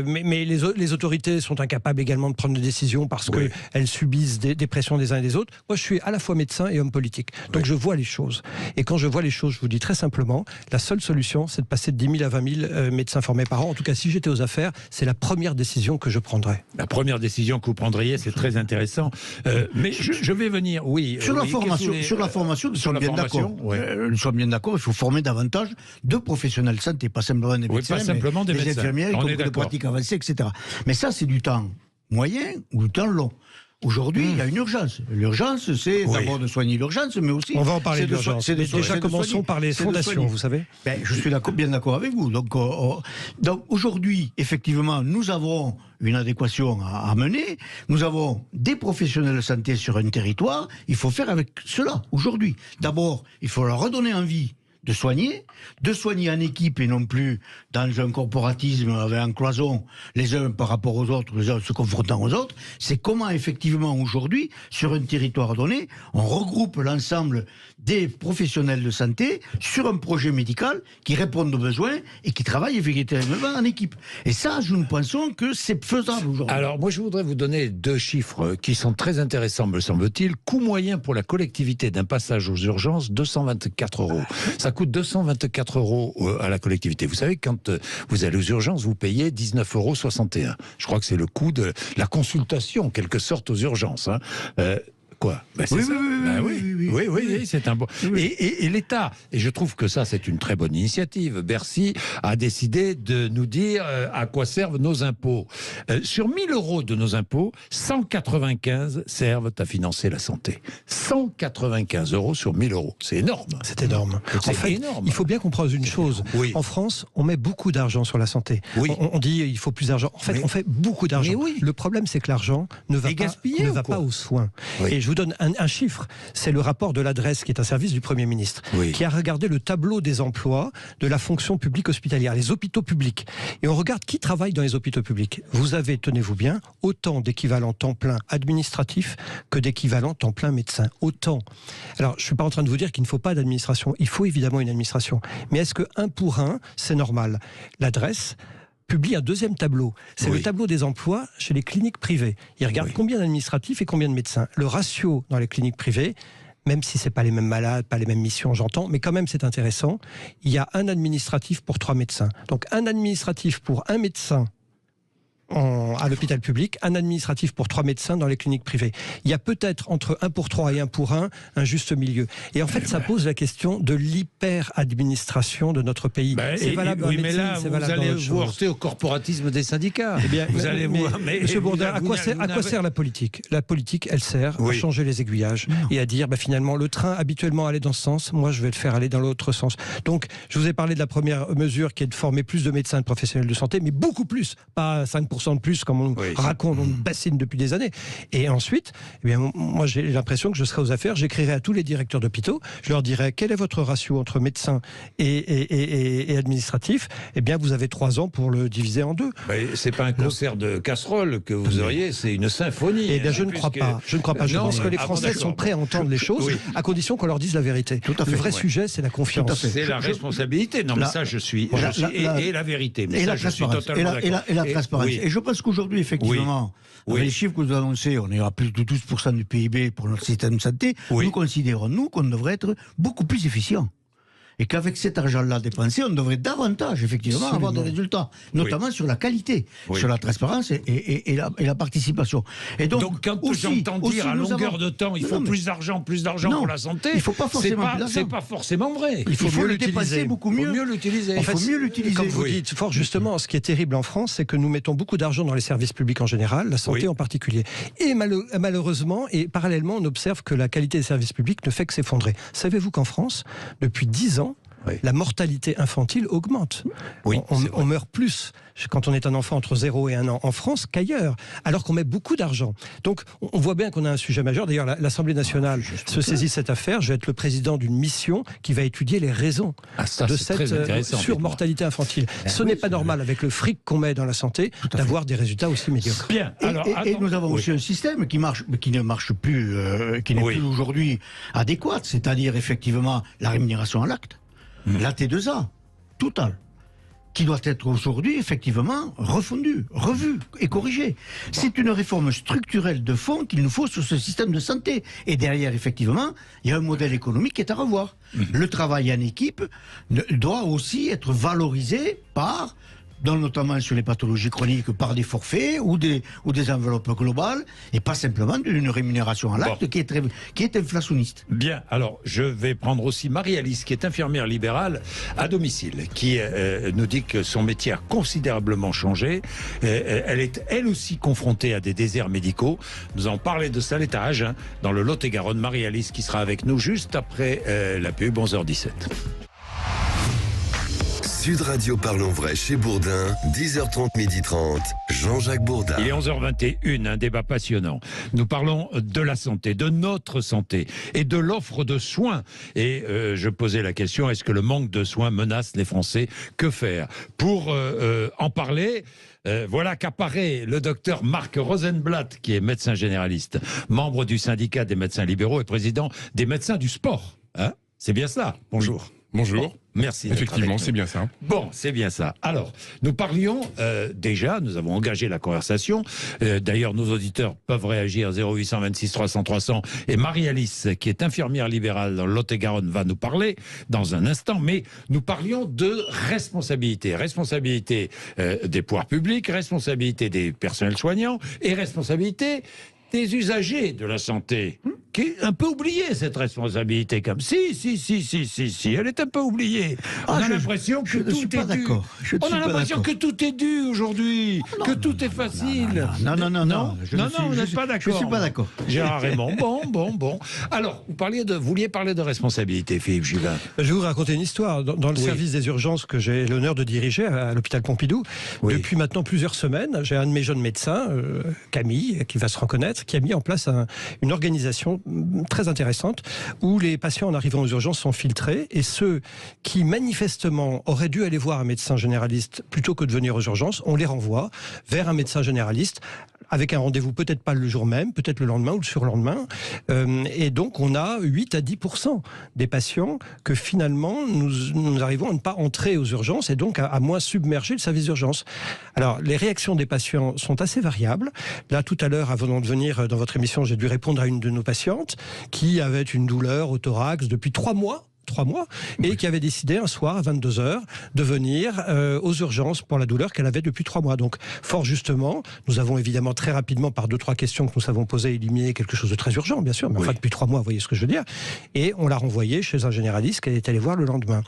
Mais les autorités sont incapables également de prendre des décisions parce que elles subissent des pressions des uns et des autres. Moi, je suis à la fois médecin et homme politique. Donc, je vois les choses. Et quand je vois les choses, je vous dis très simplement, la seule solution, c'est de passer de 10 000 à 20 000 médecins formés par an. En tout cas, si j'étais aux affaires, c'est la première décision que je prendrais. La première décision que vous prendriez, c'est très intéressant. Mais je vais venir, Sur la formation, nous sommes bien d'accord. Nous sommes bien d'accord, il faut former davantage de professionnels de santé, pas simplement des médecins, pas simplement des médecins. Infirmières, y compris de pratiques avancées, etc. Mais ça, c'est du temps moyen ou du temps long. Aujourd'hui, il y a une urgence. L'urgence, c'est d'abord de soigner l'urgence, mais aussi... On va en parler de l'urgence. Déjà, commençons par les fondations, vous savez. Je suis bien d'accord avec vous. Donc aujourd'hui, effectivement, nous avons une adéquation à mener. Nous avons des professionnels de santé sur un territoire. Il faut faire avec cela, aujourd'hui. D'abord, il faut leur redonner envie de soigner en équipe et non plus dans un corporatisme avec un cloison, les uns par rapport aux autres, les uns se confrontant aux autres. C'est comment effectivement aujourd'hui, sur un territoire donné, on regroupe l'ensemble des professionnels de santé sur un projet médical qui répond aux besoins et qui travaille effectivement en équipe. Et ça, nous pensons que c'est faisable aujourd'hui. Alors moi, je voudrais vous donner 2 chiffres qui sont très intéressants, me semble-t-il. Coût moyen pour la collectivité d'un passage aux urgences, 224 €. Ça coûte 224 € à la collectivité. Vous savez, quand vous allez aux urgences, vous payez 19,61 €. Je crois que c'est le coût de la consultation, en quelque sorte, aux urgences. Hein. Quoi Oui, c'est un bon. Et l'État, et je trouve que ça, c'est une très bonne initiative. Bercy a décidé de nous dire à quoi servent nos impôts. Sur 1 000 € de nos impôts, 195 servent à financer la santé. 195 € sur 1 000 €. C'est énorme. C'est énorme. En fait, énorme. Il faut bien comprendre une chose. Oui. En France, on met beaucoup d'argent sur la santé. Oui. On dit il faut plus d'argent. En fait, on fait beaucoup d'argent. Le problème, c'est que l'argent ne va pas aux soins. Oui. Et je vous donne un chiffre, c'est le rapport de l'adresse qui est un service du Premier ministre, qui a regardé le tableau des emplois de la fonction publique hospitalière, les hôpitaux publics. Et on regarde qui travaille dans les hôpitaux publics. Vous avez, tenez-vous bien, autant d'équivalents temps plein administratifs que d'équivalents temps plein médecins. Autant. Alors, je ne suis pas en train de vous dire qu'il ne faut pas d'administration. Il faut évidemment une administration. Mais est-ce que 1 pour 1, c'est normal? L'adresse publie un deuxième tableau. C'est le tableau des emplois chez les cliniques privées. Il regarde combien d'administratifs et combien de médecins. Le ratio dans les cliniques privées, même si ce n'est pas les mêmes malades, pas les mêmes missions, j'entends, mais quand même c'est intéressant, il y a un administratif pour 3 médecins. Donc un administratif pour 1 médecin à l'hôpital public, un administratif pour 3 médecins dans les cliniques privées. Il y a peut-être entre 1 pour 3 et 1 pour 1 un juste milieu. Et en fait, ça pose la question de l'hyper-administration de notre pays. C'est valable en médecine, c'est valable dans d'autres choses. Vous allez vous heurter au corporatisme des syndicats. Eh bien, Monsieur Bourdin, à quoi sert la politique? La politique, elle sert à changer les aiguillages et à dire, finalement, le train habituellement allait dans ce sens, moi je vais le faire aller dans l'autre sens. Donc, je vous ai parlé de la première mesure qui est de former plus de médecins et de professionnels de santé, mais beaucoup plus, pas 5% de plus comme on raconte, on bassine depuis des années. Et ensuite, moi j'ai l'impression que je serai aux affaires, j'écrirai à tous les directeurs d'hôpitaux, je leur dirai quel est votre ratio entre médecins et administratifs. Eh bien, vous avez 3 ans pour le diviser en 2. C'est pas un concert de casseroles que vous auriez, c'est une symphonie. Eh bien, je ne crois pas. Je ne crois pas. Je pense que les Français sont prêts à entendre les choses, à condition qu'on leur dise la vérité. Le vrai sujet, c'est la confiance. C'est la responsabilité. Non, mais ça, je suis. Et la vérité. Mais ça, je suis totalement d'accord. Et la transparence. Et je pense qu'aujourd'hui, effectivement, avec les chiffres que vous annoncez, on est à plus de 12% du PIB pour notre système de santé. Nous considérons, qu'on devrait être beaucoup plus efficient. Et qu'avec cet argent-là dépensé, on devrait davantage, effectivement, avoir des résultats, notamment sur la qualité, sur la transparence et la participation. Et donc quand j'entends dire à longueur de temps, il faut plus d'argent pour la santé, il faut pas forcément c'est pas forcément vrai. Il faut mieux le dépenser, beaucoup mieux. l'utiliser. Il faut mieux l'utiliser. Comme vous dites, fort justement, ce qui est terrible en France, c'est que nous mettons beaucoup d'argent dans les services publics en général, la santé en particulier. Et malheureusement, et parallèlement, on observe que la qualité des services publics ne fait que s'effondrer. Savez-vous qu'en France, depuis 10 ans, la mortalité infantile augmente. On meurt plus quand on est un enfant entre 0 et 1 an en France qu'ailleurs, alors qu'on met beaucoup d'argent. Donc on voit bien qu'on a un sujet majeur. D'ailleurs, l'Assemblée nationale se saisit de cette affaire. Je vais être le président d'une mission qui va étudier les raisons de cette surmortalité infantile. Ce n'est pas normal, avec le fric qu'on met dans la santé, d'avoir des résultats aussi médiocres. Bien. Et nous avons aussi un système qui ne marche plus, qui n'est plus aujourd'hui adéquat, c'est-à-dire effectivement la rémunération à l'acte. La T2A, totale, qui doit être aujourd'hui effectivement refondue, revue et corrigée. C'est une réforme structurelle de fond qu'il nous faut sur ce système de santé. Et derrière, effectivement, il y a un modèle économique qui est à revoir. Le travail en équipe doit aussi être valorisé notamment sur les pathologies chroniques, par des forfaits ou des enveloppes globales, et pas simplement d'une rémunération à l'acte qui est inflationniste. Bien, alors je vais prendre aussi Marie-Alice, qui est infirmière libérale à domicile, qui nous dit que son métier a considérablement changé. Elle est elle aussi confrontée à des déserts médicaux. Nous en parlons de ça à l'étage, dans le Lot-et-Garonne. Marie-Alice qui sera avec nous juste après la pub, 11h17. Sud Radio Parlons Vrai chez Bourdin, 10h30, 12h30, Jean-Jacques Bourdin. Il est 11h21, un débat passionnant. Nous parlons de la santé, de notre santé et de l'offre de soins. Et je posais la question, est-ce que le manque de soins menace les Français? Que faire? Pour en parler, voilà qu'apparaît le docteur Marc Rosenblatt, qui est médecin généraliste, membre du syndicat des médecins libéraux et président des médecins du sport. Hein? C'est bien cela. Bonjour. Bonjour. Merci. Effectivement, c'est bien ça. Bon, c'est bien ça. Alors, nous parlions déjà, nous avons engagé la conversation. D'ailleurs, nos auditeurs peuvent réagir 0826 300 300. Et Marie-Alice, qui est infirmière libérale dans le Lot-et-Garonne, va nous parler dans un instant. Mais nous parlions de responsabilité. Responsabilité des pouvoirs publics, responsabilité des personnels soignants et responsabilité des usagers de la santé, qui est un peu oubliée, cette responsabilité. Comme si, elle est un peu oubliée. On a l'impression que tout est dû. On a l'impression que tout est dû aujourd'hui, que tout est facile. Non, vous n'êtes pas d'accord. Je suis pas d'accord. Gérard Raymond, bon. Alors, vous vouliez parler de responsabilité, Philippe Juvin. Je vais vous raconter une histoire. Dans le service des urgences que j'ai l'honneur de diriger à l'hôpital Pompidou, depuis maintenant plusieurs semaines, j'ai un de mes jeunes médecins, Camille, qui va se reconnaître, qui a mis en place une organisation très intéressante où les patients en arrivant aux urgences sont filtrés et ceux qui manifestement auraient dû aller voir un médecin généraliste plutôt que de venir aux urgences, on les renvoie vers un médecin généraliste avec un rendez-vous peut-être pas le jour même, peut-être le lendemain ou le surlendemain. Et donc on a 8 à 10% des patients que finalement nous arrivons à ne pas entrer aux urgences et donc à moins submerger le service d'urgence. Alors les réactions des patients sont assez variables. Là tout à l'heure, avant de venir dans votre émission, j'ai dû répondre à une de nos patientes qui avait une douleur au thorax depuis 3 mois, et qui avait décidé un soir à 22h de venir aux urgences pour la douleur qu'elle avait depuis 3 mois. Donc, fort justement, nous avons évidemment très rapidement, par 2-3 questions que nous avons posées, éliminé quelque chose de très urgent, bien sûr, mais enfin depuis 3 mois, vous voyez ce que je veux dire, et on l'a renvoyée chez un généraliste qu'elle est allée voir le lendemain.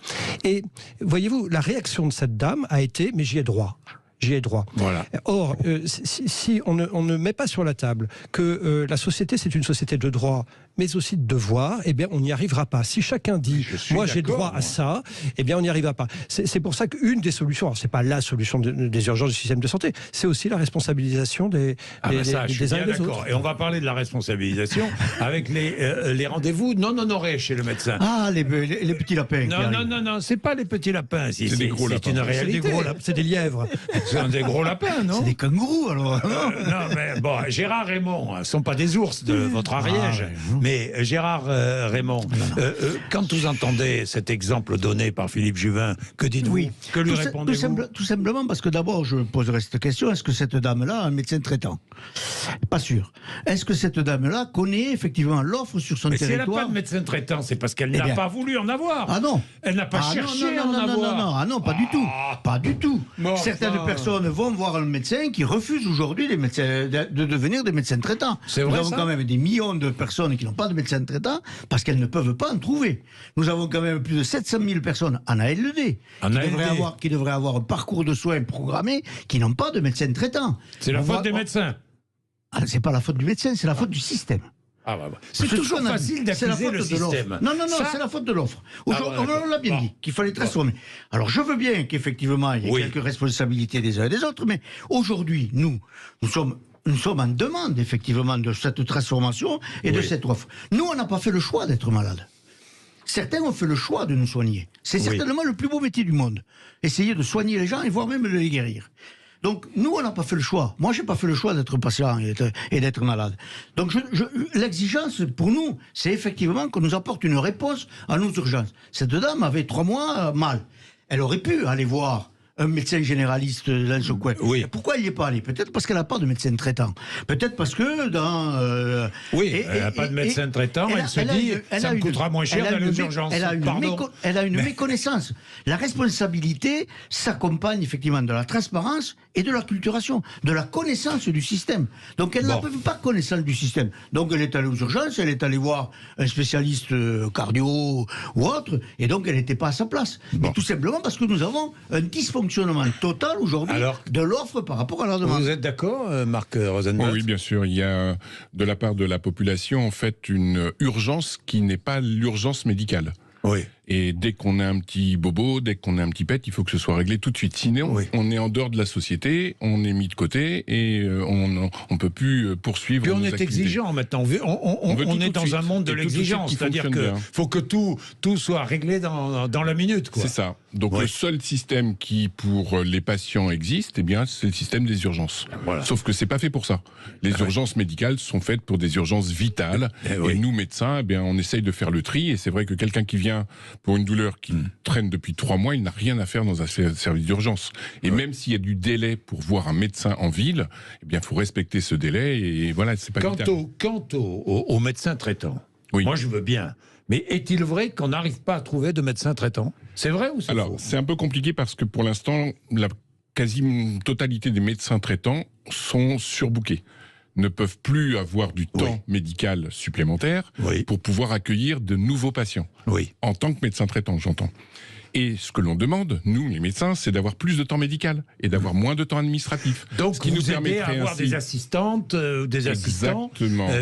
Et voyez-vous, la réaction de cette dame a été « mais j'y ai droit ». J'y ai droit. Voilà. Or, si on ne met pas sur la table que la société, c'est une société de droit, mais aussi de devoir, eh bien, on n'y arrivera pas. Si chacun dit « moi, j'ai droit à ça », eh bien, on n'y arrivera pas. C'est pour ça qu'une des solutions, alors c'est pas la solution des urgences du système de santé, c'est aussi la responsabilisation des uns et des autres. Et on va parler de la responsabilisation avec les rendez-vous non honorés chez le médecin. Ah, les petits lapins. Non, c'est pas les petits lapins. C'est des gros lapins. C'est une réalité. C'est des lièvres. C'est des gros lapins, non? C'est des kangourous, alors. Non, mais bon, Gérard Raymond, ce ne sont pas des ours de votre Ariège. Mais Gérard Raymond, quand vous entendez cet exemple donné par Philippe Juvin, que dites-vous? Que lui répondez-vous? Tout simplement parce que d'abord, je poserai cette question, est-ce que cette dame-là a un médecin traitant? Pas sûr. Est-ce que cette dame-là connaît effectivement l'offre sur son territoire? Si elle n'a pas de médecin traitant, c'est parce qu'elle n'a pas voulu en avoir. Ah non. Elle n'a pas cherché à en avoir. Non, pas du tout. Pas du tout. Certaines personnes vont voir un médecin qui refuse aujourd'hui de devenir des médecins traitants. Nous avons quand même des millions de personnes qui n'ont pas de médecin traitant parce qu'elles ne peuvent pas en trouver. Nous avons quand même plus de 700 000 personnes en ALD qui devraient avoir un parcours de soins programmé qui n'ont pas de médecin traitant. C'est la faute des médecins. C'est pas la faute du médecin, c'est la faute du système. C'est toujours facile d'accuser le système. Non, c'est la faute de l'offre. On l'a bien dit, qu'il fallait transformer. Alors, je veux bien qu'effectivement, il y ait quelques responsabilités des uns et des autres, mais aujourd'hui, nous sommes en demande, effectivement, de cette transformation et de cette offre. Nous, on n'a pas fait le choix d'être malade. Certains ont fait le choix de nous soigner. C'est certainement le plus beau métier du monde. Essayer de soigner les gens et voire même de les guérir. Donc, nous, on n'a pas fait le choix. Moi, j'ai pas fait le choix d'être patient et d'être malade. Donc, l'exigence, pour nous, c'est effectivement qu'on nous apporte une réponse à nos urgences. Cette dame avait 3 mois mal. Elle aurait pu aller voir un médecin généraliste dans ce coin. Pourquoi elle n'y est pas allée? Peut-être parce qu'elle n'a pas de médecin traitant. Peut-être parce que dans... elle n'a pas de médecin traitant, elle se dit, ça me coûtera moins cher d'aller aux urgences. Elle a une méconnaissance. La responsabilité s'accompagne effectivement de la transparence et de l'acculturation, de la connaissance du système. Donc elle n'a pas connaissance du système. Donc elle est allée aux urgences, elle est allée voir un spécialiste cardio ou autre, et donc elle n'était pas à sa place. Mais tout simplement parce que nous avons un dysfonctionnement total aujourd'hui de l'offre par rapport à la demande. Vous êtes d'accord, Marc Rosenblatt? Oui, bien sûr. Il y a de la part de la population en fait une urgence qui n'est pas l'urgence médicale. Oui. Et dès qu'on a un petit bobo, dès qu'on a un petit pet, il faut que ce soit réglé tout de suite. Sinon, on est en dehors de la société, on est mis de côté et on ne peut plus poursuivre nos activités. Puis on est exigeant maintenant. On est dans un monde de l'exigence. C'est-à-dire qu'il faut que tout soit réglé dans la minute. C'est ça. Donc le seul système qui, pour les patients, existe, eh bien, c'est le système des urgences. Voilà. Sauf que c'est pas fait pour ça. Les urgences médicales sont faites pour des urgences vitales. Et nous, médecins, eh bien, on essaye de faire le tri. Et c'est vrai que quelqu'un qui vient pour une douleur qui traîne depuis 3 mois, il n'a rien à faire dans un service d'urgence. Et même s'il y a du délai pour voir un médecin en ville, eh bien, il faut respecter ce délai et voilà, c'est pas vital. Quant aux médecins traitants, moi je veux bien. Mais est-il vrai qu'on n'arrive pas à trouver de médecins traitants? C'est vrai ou c'est faux? Alors, c'est un peu compliqué parce que pour l'instant, la quasi-totalité des médecins traitants sont surbookés, ne peuvent plus avoir du temps médical supplémentaire pour pouvoir accueillir de nouveaux patients. En tant que médecin traitant, j'entends. Et ce que l'on demande, nous, les médecins, c'est d'avoir plus de temps médical et d'avoir moins de temps administratif. Donc, ce qui vous nous aidez à avoir des assistantes, des assistants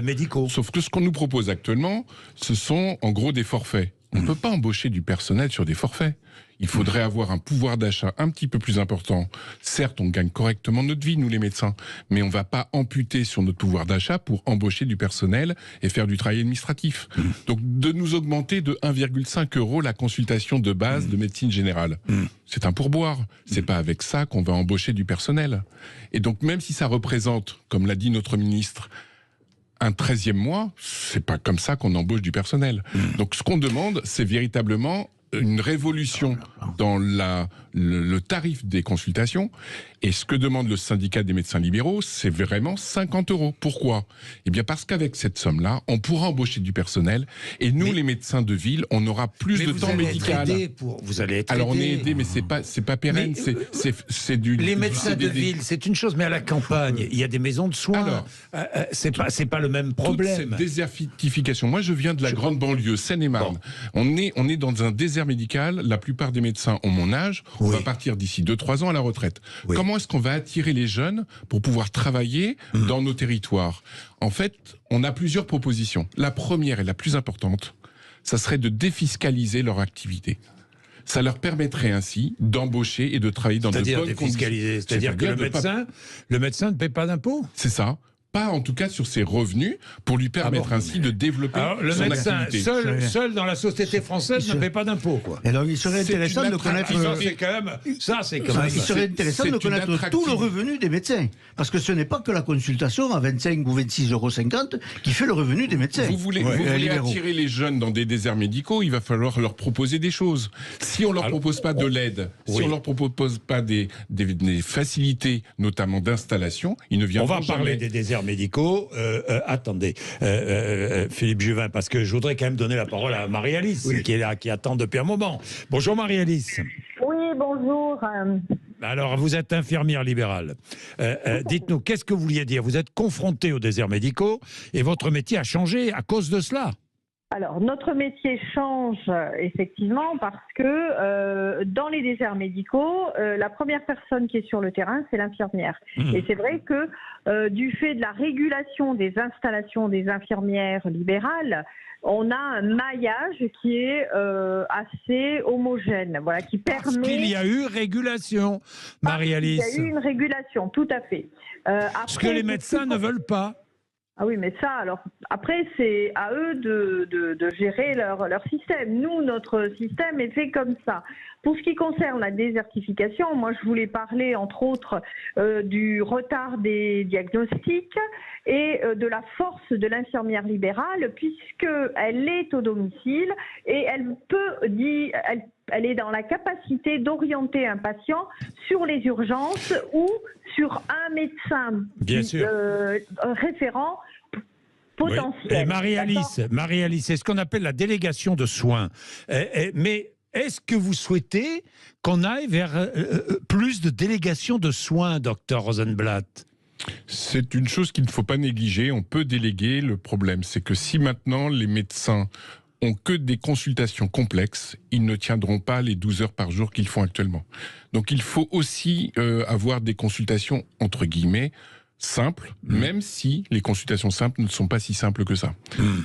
médicaux. Sauf que ce qu'on nous propose actuellement, ce sont en gros des forfaits. On ne peut pas embaucher du personnel sur des forfaits. Il faudrait avoir un pouvoir d'achat un petit peu plus important. Certes, on gagne correctement notre vie, nous les médecins, mais on ne va pas amputer sur notre pouvoir d'achat pour embaucher du personnel et faire du travail administratif. Donc, de nous augmenter de 1,5 € la consultation de base de médecine générale, c'est un pourboire. C'est pas avec ça qu'on va embaucher du personnel. Et donc, même si ça représente, comme l'a dit notre ministre, un 13e mois, c'est pas comme ça qu'on embauche du personnel. Donc, ce qu'on demande, c'est véritablement une révolution dans le tarif des consultations. Et ce que demande le syndicat des médecins libéraux, c'est vraiment 50 €. Pourquoi? Eh bien parce qu'avec cette somme-là, on pourra embaucher du personnel et nous, les médecins de ville, on aura plus de temps médical. Vous allez être Alors on est aidé, mais c'est pas pérenne. C'est du. Les médecins de ville, c'est une chose, mais à la campagne, il y a des maisons de soins. Alors, c'est pas le même problème. Toute cette désertification. Moi, je viens de la grande banlieue, Seine-et-Marne. On est dans un désert médical. La plupart des médecins ont mon âge. On va partir d'ici 2-3 ans à la retraite. Comment est-ce qu'on va attirer les jeunes pour pouvoir travailler dans nos territoires? En fait, on a plusieurs propositions. La première et la plus importante, ça serait de défiscaliser leur activité. Ça leur permettrait ainsi d'embaucher et de travailler dans de bonnes conditions. C'est-à-dire que le médecin ne paie pas d'impôts? C'est ça. Pas en tout cas sur ses revenus, pour lui permettre ainsi de développer son activité. Seul dans la société française ne paie pas d'impôts. Alors il serait intéressant de connaître. Il serait intéressant de connaître tout le revenu des médecins, parce que ce n'est pas que la consultation à 25 ou 26,50 € qui fait le revenu des médecins. Vous voulez attirer les jeunes dans des déserts médicaux, il va falloir leur proposer des choses. Si on leur propose pas de l'aide, si on leur propose pas des facilités, notamment d'installation, ils ne viendront jamais. On va parler des déserts médicaux. Attendez, Philippe Juvin, parce que je voudrais quand même donner la parole à Marie-Alice, qui est là, qui attend depuis un moment. Bonjour Marie-Alice. Oui, bonjour. Alors, vous êtes infirmière libérale. Dites-nous, qu'est-ce que vous vouliez dire? Vous êtes confrontée aux déserts médicaux et votre métier a changé à cause de cela. Alors, notre métier change effectivement parce que dans les déserts médicaux, la première personne qui est sur le terrain, c'est l'infirmière. Et c'est vrai que du fait de la régulation des installations des infirmières libérales, on a un maillage qui est assez homogène, voilà, qui permet... Parce qu'il y a eu régulation, Marie-Alice. Il y a eu une régulation, tout à fait. Ce que les médecins ne veulent pas. Ah oui, mais ça, alors, après, c'est à eux de gérer leur système. Nous, notre système est fait comme ça. Pour ce qui concerne la désertification, moi, je voulais parler, entre autres, du retard des diagnostics et de la force de l'infirmière libérale, puisqu'elle est au domicile et elle est dans la capacité d'orienter un patient sur les urgences ou sur un médecin référent potentiel. Et Marie-Alice, c'est ce qu'on appelle la délégation de soins. Mais est-ce que vous souhaitez qu'on aille vers plus de délégation de soins, docteur Rosenblatt? C'est une chose qu'il ne faut pas négliger. On peut déléguer. Le problème, c'est que si maintenant les médecins ont que des consultations complexes, ils ne tiendront pas les 12 heures par jour qu'ils font actuellement. Donc il faut aussi avoir des consultations, entre guillemets, simples, même si les consultations simples ne sont pas si simples que ça.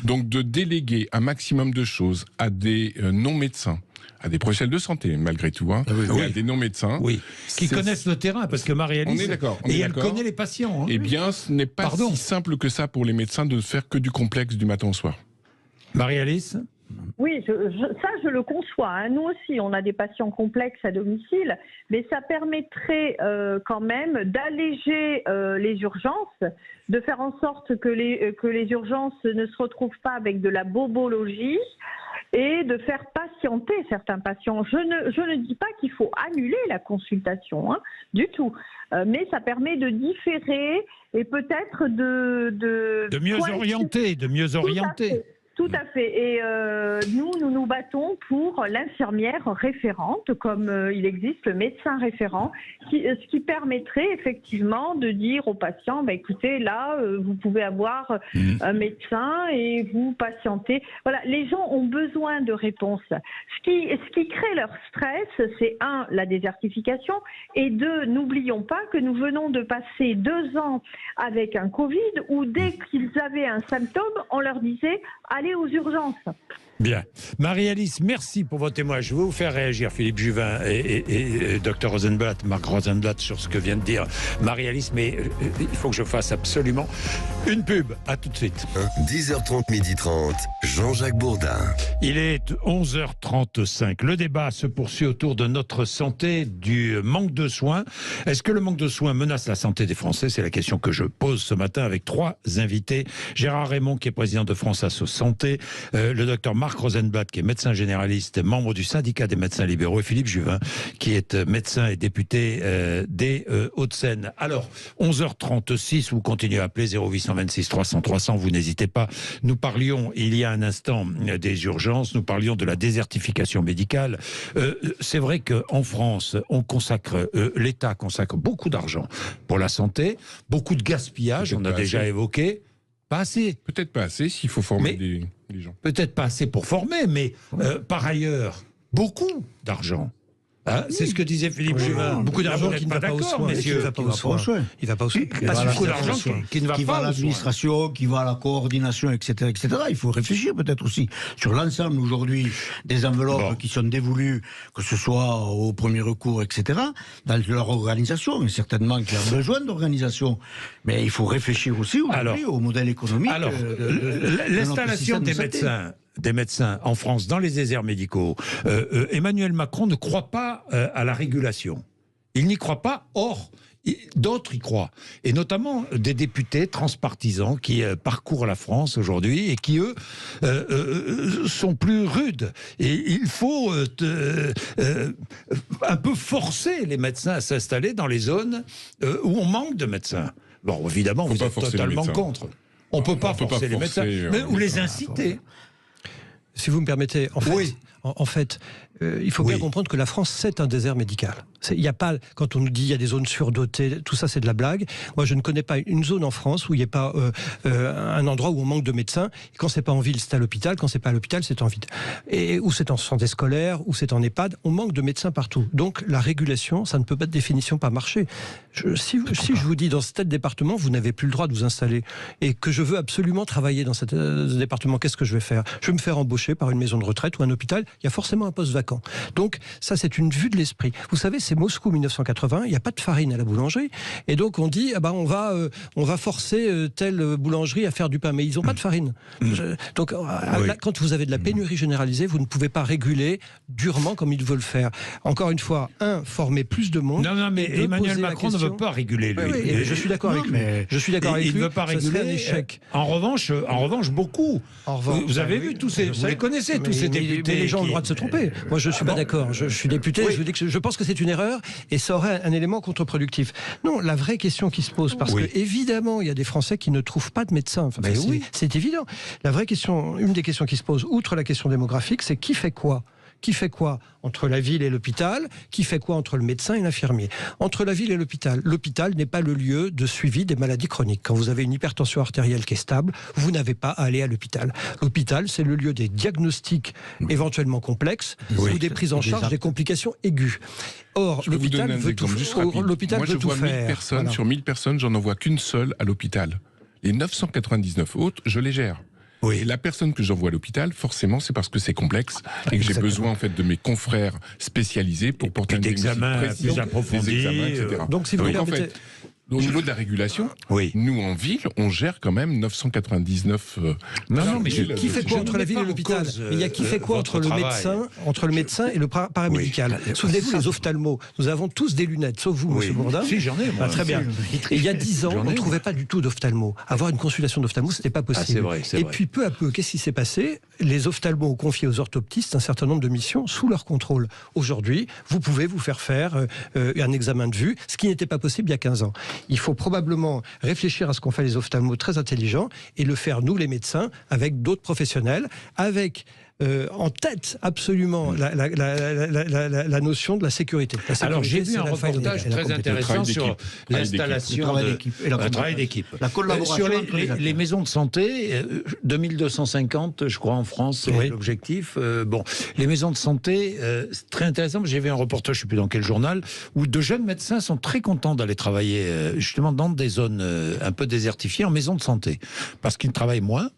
Donc de déléguer un maximum de choses à des non-médecins, à des professionnels de santé, malgré tout, à des non-médecins. Qui connaissent le terrain, parce que Marie-Alice... On est d'accord. Et elle connaît les patients. Eh bien, ce n'est pas si simple que ça pour les médecins de faire que du complexe du matin au soir. Marie-Alice? Oui, ça je le conçois. Nous aussi, on a des patients complexes à domicile, mais ça permettrait quand même d'alléger les urgences, de faire en sorte que les urgences ne se retrouvent pas avec de la bobologie et de faire patienter certains patients. Je ne dis pas qu'il faut annuler la consultation, du tout, mais ça permet de différer et peut-être de mieux orienter. Tout à fait. Et nous nous battons pour l'infirmière référente, comme il existe le médecin référent, ce qui permettrait effectivement de dire aux patients, écoutez, là, vous pouvez avoir un médecin et vous patientez. Voilà, les gens ont besoin de réponses. Ce qui crée leur stress, c'est la désertification, et deux, n'oublions pas que nous venons de passer 2 ans avec un Covid où dès qu'ils avaient un symptôme, on leur disait aller aux urgences. Bien. Marie-Alice, merci pour votre témoignage. Je vais vous faire réagir, Philippe Juvin et Dr Rosenblatt, Marc Rosenblatt, sur ce que vient de dire Marie-Alice, mais il faut que je fasse absolument une pub. À tout de suite. 10h30, 12h30, Jean-Jacques Bourdin. Il est 11h35. Le débat se poursuit autour de notre santé, du manque de soins. Est-ce que le manque de soins menace la santé des Français? C'est la question que je pose ce matin avec 3 invités. Gérard Raymond, qui est président de France Asso Santé, le docteur Marc Rosenblatt, qui est médecin généraliste, membre du syndicat des médecins libéraux, et Philippe Juvin, qui est médecin et député des Hauts-de-Seine. Alors, 11h36, vous continuez à appeler 0826 300 300, vous n'hésitez pas. Nous parlions, il y a un instant, des urgences, nous parlions de la désertification médicale. C'est vrai qu'en France, l'État consacre beaucoup d'argent pour la santé, beaucoup de gaspillage, on a déjà évoqué. Pas assez. Peut-être pas assez s'il faut former des gens. Peut-être pas assez pour former, mais par ailleurs, beaucoup d'argent. C'est ce que disait Philippe Juvin. Beaucoup d'argent qui ne va pas aux soins, messieurs. Il ne va pas aux soins. Beaucoup d'argent qui ne va pas à l'administration, qui va à la coordination, etc., etc. Il faut réfléchir peut-être aussi sur l'ensemble aujourd'hui des enveloppes qui sont dévolues, que ce soit au premier recours, etc., dans leur organisation. Et certainement qu'il y a besoin d'organisation. Mais il faut réfléchir aussi aujourd'hui au modèle économique. Alors, l'installation des médecins en France dans les déserts médicaux, Emmanuel Macron ne croit pas à la régulation. Il n'y croit pas, or, d'autres y croient. Et notamment des députés transpartisans qui parcourent la France aujourd'hui et qui, eux, sont plus rudes. Et il faut un peu forcer les médecins à s'installer dans les zones où on manque de médecins. Bon, évidemment, vous êtes totalement contre. On ne peut pas forcer les médecins, ou les inciter. Si vous me permettez, en fait, il faut bien comprendre que la France, c'est un désert médical. Il y a pas, quand on nous dit il y a des zones surdotées, tout ça c'est de la blague. Moi je ne connais pas une zone en France où il n'y ait pas un endroit où on manque de médecins. Et quand c'est pas en ville, c'est à l'hôpital. Quand c'est pas à l'hôpital, c'est en ville. Et où c'est en santé scolaire, où c'est en EHPAD, on manque de médecins partout. Donc la régulation, ça ne peut pas de définition pas marcher. Si je vous dis dans tel département, vous n'avez plus le droit de vous installer et que je veux absolument travailler dans ce département, qu'est-ce que je vais faire? Je vais me faire embaucher par une maison de retraite ou un hôpital. Il y a forcément un poste vacant. Donc ça c'est une vue de l'esprit. Vous savez, c'est Moscou 1980, il n'y a pas de farine à la boulangerie, et donc on dit on va forcer telle boulangerie à faire du pain, mais ils n'ont pas de farine. Donc quand vous avez de la pénurie généralisée, vous ne pouvez pas réguler durement comme ils veulent le faire. Encore une fois, former plus de monde. Non, mais Emmanuel Macron ne veut pas réguler, lui. Je suis d'accord avec lui. Je suis d'accord avec lui. Il ne veut pas réguler. Un échec. En revanche, beaucoup. Vous avez vu tous ces, vous les connaissez tous ces députés. Mais les gens ont le droit de se tromper. Moi, je ne suis pas d'accord. Je suis député. Je vous dis que je pense que c'est une erreur. Et ça aurait un élément contre-productif. Non, la vraie question qui se pose, parce que évidemment, il y a des Français qui ne trouvent pas de médecins. Enfin, c'est évident. La vraie question, une des questions qui se pose, outre la question démographique, c'est qui fait quoi? Qui fait quoi entre la ville et l'hôpital? Qui fait quoi entre le médecin et l'infirmier? Entre la ville et l'hôpital, l'hôpital n'est pas le lieu de suivi des maladies chroniques. Quand vous avez une hypertension artérielle qui est stable, vous n'avez pas à aller à l'hôpital. L'hôpital, c'est le lieu des diagnostics éventuellement complexes ou des prises en charge des complications aiguës. Or, l'hôpital veut tout faire. Moi, je vois 1000 personnes, sur 1000 personnes, j'en envoie qu'une seule à l'hôpital. Les 999 autres, je les gère. Et la personne que j'envoie à l'hôpital, forcément, c'est parce que c'est complexe et que j'ai besoin en fait de mes confrères spécialisés pour porter un diagnostic précis, plus approfondi, des examens, etc. Donc, si vous permettez... Au niveau de la régulation, nous en ville, on gère quand même 999. Non, mais qui fait quoi entre la ville et l'hôpital? Il y a qui fait quoi entre le médecin et le paramédical? Souvenez-vous, les ophtalmos. Nous avons tous des lunettes, sauf vous, Monsieur Bourdin. Si, j'en ai. Moi. Très bien. Et il y a 10 ans, on ne trouvait pas du tout d'ophtalmo. Avoir une consultation d'ophtalmo, c'était pas possible. Et puis peu à peu, qu'est-ce qui s'est passé? Les ophtalmos ont confié aux orthoptistes un certain nombre de missions sous leur contrôle. Aujourd'hui, vous pouvez vous faire un examen de vue, ce qui n'était pas possible il y a 15 ans. Il faut probablement réfléchir à ce qu'ont fait les ophtalmos très intelligents et le faire, nous les médecins, avec d'autres professionnels, avec en tête absolument la notion de la sécurité. Alors j'ai vu un reportage très intéressant sur l'installation de travail d'équipe. La collaboration sur les maisons de santé, 2250 je crois en France, c'est l'objectif. Les maisons de santé, c'est très intéressant. J'ai vu un reportage, je ne sais plus dans quel journal, où de jeunes médecins sont très contents d'aller travailler justement dans des zones un peu désertifiées en maison de santé, parce qu'ils travaillent moins.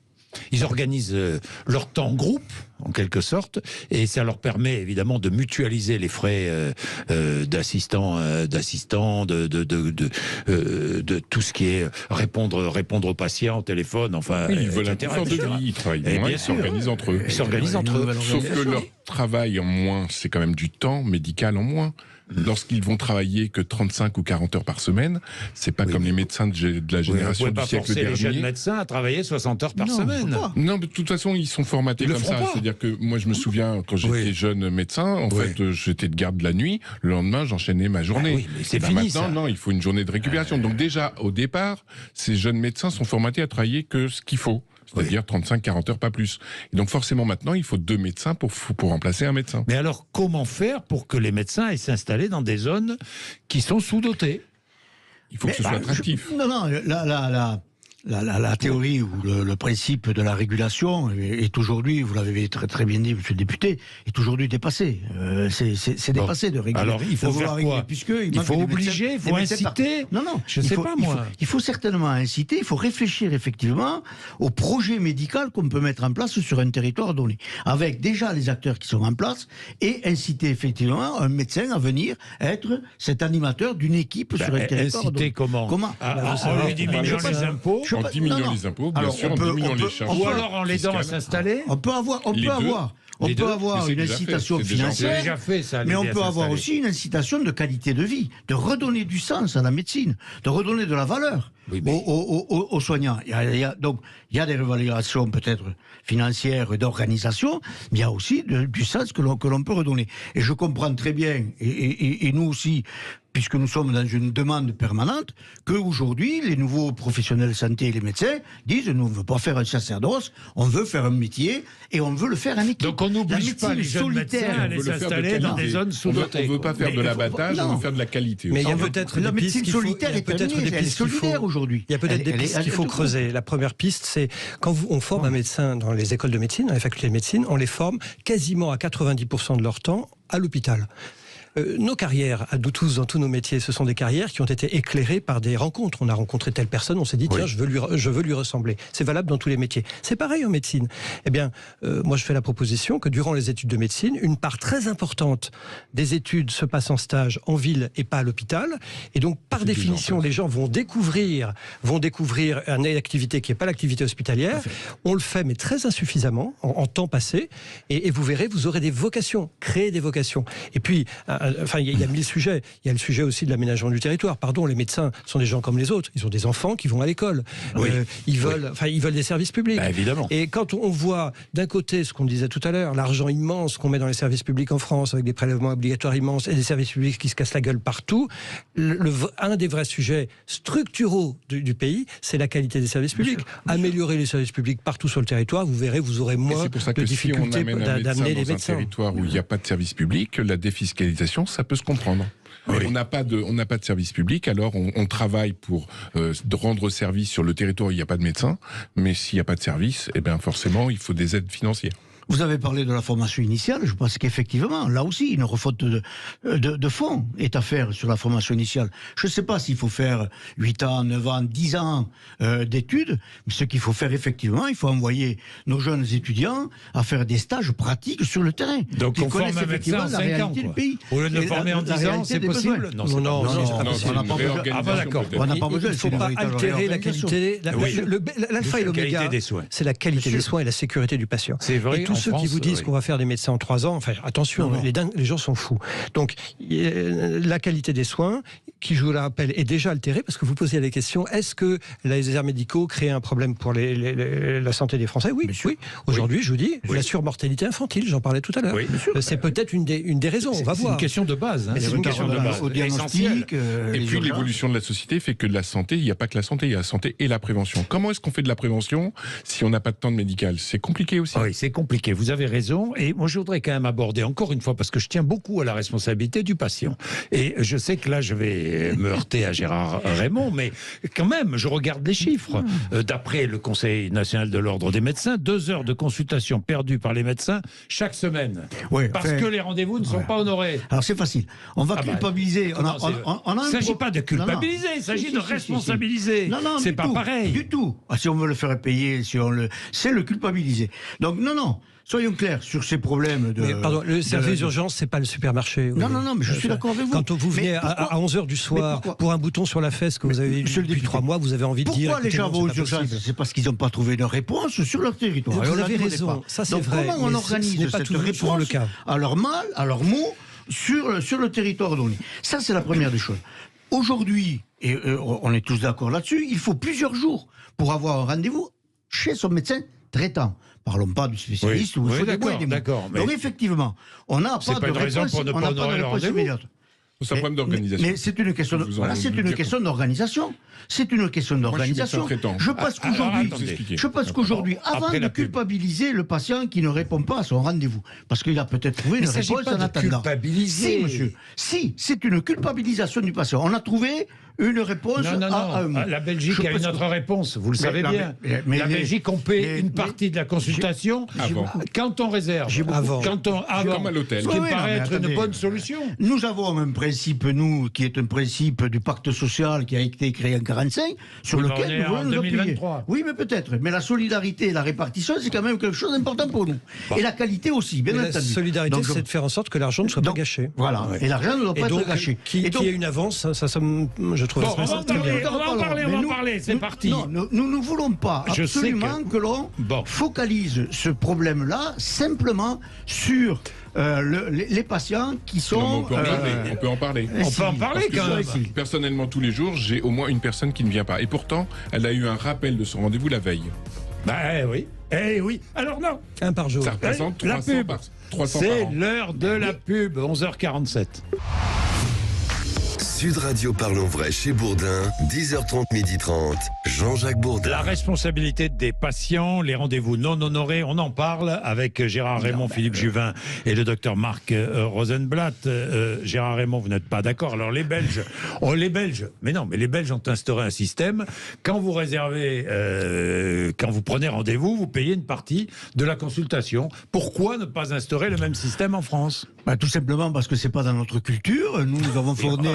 Ils organisent leur temps en groupe, en quelque sorte, et ça leur permet évidemment de mutualiser les frais d'assistants, de tout ce qui est répondre aux patients au téléphone, enfin, ils veulent un confort de vie, ils travaillent moins, ils s'organisent entre eux. Sauf que leur travail en moins, c'est quand même du temps médical en moins. Lorsqu'ils vont travailler que 35 ou 40 heures par semaine, c'est pas comme les médecins de la génération du siècle dernier. Les jeunes médecins à travailler 60 heures par semaine. Non, de toute façon, ils sont formatés comme ça. C'est-à-dire que moi, je me souviens, quand j'étais jeune médecin, en fait, j'étais de garde la nuit. Le lendemain, j'enchaînais ma journée. Mais c'est fini, maintenant, non, il faut une journée de récupération. Donc déjà, au départ, ces jeunes médecins sont formatés à travailler que ce qu'il faut. C'est-à-dire 35-40 heures, pas plus. Et donc forcément maintenant, il faut 2 médecins pour remplacer un médecin. Mais alors, comment faire pour que les médecins aillent s'installer dans des zones qui sont sous-dotées? Il faut que ce soit attractif. La théorie ou le principe de la régulation est aujourd'hui, vous l'avez très, très bien dit, monsieur le député, est aujourd'hui dépassé. C'est dépassé de réguler. Alors, il faut faire quoi? Il faut obliger, il faut inciter. Non, je ne sais pas, moi. Il faut certainement inciter, il faut réfléchir effectivement au projet médical qu'on peut mettre en place sur un territoire donné, avec déjà les acteurs qui sont en place, et inciter effectivement un médecin à venir être cet animateur d'une équipe sur un territoire donné. Inciter comment? En lui diminuant les impôts. En diminuant les impôts, bien sûr, en diminuant les charges. Ou alors en l'aidant à s'installer. On peut avoir une incitation financière, mais on peut avoir aussi une incitation de qualité de vie, de redonner du sens à la médecine, de redonner de la valeur aux soignants. Donc, il y a des revalorisations peut-être financières et d'organisation, mais il y a aussi du sens que l'on peut redonner. Et je comprends très bien, et nous aussi, puisque nous sommes dans une demande permanente, qu'aujourd'hui, les nouveaux professionnels de santé et les médecins disent « nous, on ne veut pas faire un sacerdoce, on veut faire un métier et on veut le faire en équipe ». Donc on n'oblige pas les jeunes médecins à aller s'installer dans des zones sous-dotées. On ne veut pas faire de l'abattage, on veut faire de la qualité. Mais il y a peut-être la médecine solitaire est terminée, elle est solidaire aujourd'hui. Il y a peut-être des pistes qu'il faut creuser. La première piste, c'est quand on forme un médecin dans les écoles de médecine, dans les facultés de médecine, on les forme quasiment à 90% de leur temps à l'hôpital. Nos carrières, à nous tous, dans tous nos métiers, ce sont des carrières qui ont été éclairées par des rencontres. On a rencontré telle personne, on s'est dit, tiens, je veux lui ressembler. C'est valable dans tous les métiers. C'est pareil en médecine. Eh bien, moi, je fais la proposition que durant les études de médecine, une part très importante des études se passe en stage en ville et pas à l'hôpital. Et donc, par définition, les gens vont découvrir une activité qui n'est pas l'activité hospitalière. On le fait, mais très insuffisamment, en temps passé. Et vous verrez, vous aurez des vocations, créer des vocations. Et puis, il y a 1000 sujets. Il y a le sujet aussi de l'aménagement du territoire. Pardon, les médecins sont des gens comme les autres. Ils ont des enfants qui vont à l'école. Ils veulent des services publics. Évidemment. Et quand on voit d'un côté ce qu'on disait tout à l'heure, l'argent immense qu'on met dans les services publics en France, avec des prélèvements obligatoires immenses et des services publics qui se cassent la gueule partout, un des vrais sujets structuraux du pays, c'est la qualité des services publics. Améliorer les services publics partout sur le territoire, vous verrez, vous aurez moins de difficultés d'amener des médecins. Dans un territoire où il n'y a pas de service public, la défiscalisation, ça peut se comprendre. On n'a pas de service public, alors on travaille pour rendre service sur le territoire où il n'y a pas de médecin, mais s'il n'y a pas de service, forcément, il faut des aides financières. Vous avez parlé de la formation initiale. Je pense qu'effectivement, là aussi, une refonte de fond est à faire sur la formation initiale. Je ne sais pas s'il faut faire 8 ans, 9 ans, 10 ans d'études, mais ce qu'il faut faire effectivement, il faut envoyer nos jeunes étudiants à faire des stages pratiques sur le terrain. Donc on forme un médecin en 5 ans, quoi. Au lieu de le former en 10 ans, c'est possible? Non, on n'a pas besoin. Ah bah d'accord. On n'a pas besoin. Il ne faut pas altérer la qualité. L'alpha et l'oméga, c'est la qualité des soins et la sécurité du patient. C'est vrai. Et tous ceux qui vous disent qu'on va faire des médecins en 3 ans, enfin attention, les gens sont fous. Donc la qualité des soins, qui je vous le rappelle, est déjà altérée, parce que vous posez la question, est-ce que les déserts médicaux créent un problème pour la santé des Français? Oui, oui. Aujourd'hui, je vous dis, la surmortalité infantile, j'en parlais tout à l'heure. C'est peut-être une des raisons, on va voir. C'est une question de base. C'est une question de base. Au diagnostic, et puis l'évolution de la société fait que de la santé, il n'y a pas que la santé, il y a la santé et la prévention. Comment est-ce qu'on fait de la prévention si on n'a pas de temps de médical? C'est compliqué aussi. Oui, c'est compliqué, vous avez raison. Et moi, je voudrais quand même aborder encore une fois, parce que je tiens beaucoup à la responsabilité du patient. Et je sais que là, je vais me heurter à Gérard Raymond, mais quand même, je regarde les chiffres. D'après le Conseil national de l'ordre des médecins, 2 heures de consultation perdues par les médecins chaque semaine. Oui, parce que les rendez-vous ne sont pas honorés. Alors c'est facile. On va culpabiliser. Il ne s'agit pas de culpabiliser, il s'agit de responsabiliser. Non, c'est pas pareil. Du tout. Si on veut le faire payer, c'est le culpabiliser. Donc non. Soyons clairs sur ces problèmes de... Mais pardon, le service d'urgence, c'est pas le supermarché. Non, mais je suis d'accord avec vous. Quand vous venez à 11h du soir pour un bouton sur la fesse que vous avez eu depuis 3 mois, vous avez envie de dire... Pourquoi les gens vont aux urgences? C'est parce qu'ils n'ont pas trouvé de réponse sur leur territoire. Vous avez raison, ça c'est vrai. Comment on organise cette réponse à leur mal, à leurs mots, sur le territoire donné? Ça, c'est la première des choses. Aujourd'hui, et on est tous d'accord là-dessus, il faut plusieurs jours pour avoir un rendez-vous chez son médecin traitant. Parlons pas du spécialiste ou d'accord. Donc effectivement, on n'a pas de réponse immédiate. C'est un problème d'organisation. Mais c'est une question d'organisation. C'est une question d'organisation. Je pense qu'aujourd'hui, avant de culpabiliser le patient qui ne répond pas à son rendez-vous, parce qu'il a peut-être trouvé une réponse en attendant. Si, monsieur. Si, c'est une culpabilisation du patient. On a trouvé une réponse à un mot. La Belgique a une autre réponse, vous le savez bien. La Belgique, on paie une partie de la consultation quand on réserve. Avant, comme à l'hôtel. Ce qui me paraît être une bonne solution. Nous avons un principe, qui est un principe du pacte social qui a été créé en 1945, sur lequel nous voulons nous appuyer. Oui, mais peut-être. Mais la solidarité et la répartition, c'est quand même quelque chose d'important pour nous. Et la qualité aussi, bien entendu. La solidarité, c'est de faire en sorte que l'argent ne soit pas gâché. Voilà. Et l'argent ne doit pas être gâché. Qui ait une avance, je trouve ça très bien. On va en parler, c'est parti. Non, nous ne voulons pas absolument que l'on focalise ce problème-là simplement sur les patients qui sont... on peut en parler. On peut en parler quand même. Personnellement, tous les jours, j'ai au moins une personne qui ne vient pas. Et pourtant, elle a eu un rappel de son rendez-vous la veille. Oui. Alors non. Un par jour. Ça représente 300 la pub. par 300 C'est par an. l'heure de la pub, 11h47. Sud Radio Parlons Vrai chez Bourdin, 10h30, 12h30, Jean-Jacques Bourdin. La responsabilité des patients, les rendez-vous non honorés, on en parle avec Gérard Raymond, Philippe Juvin et le docteur Marc Rosenblatt. Gérard Raymond, vous n'êtes pas d'accord. Alors les Belges, mais les Belges ont instauré un système. Quand vous réservez, quand vous prenez rendez-vous, vous payez une partie de la consultation. Pourquoi ne pas instaurer le même système en France? Tout simplement parce que c'est pas dans notre culture. Nous avons fourni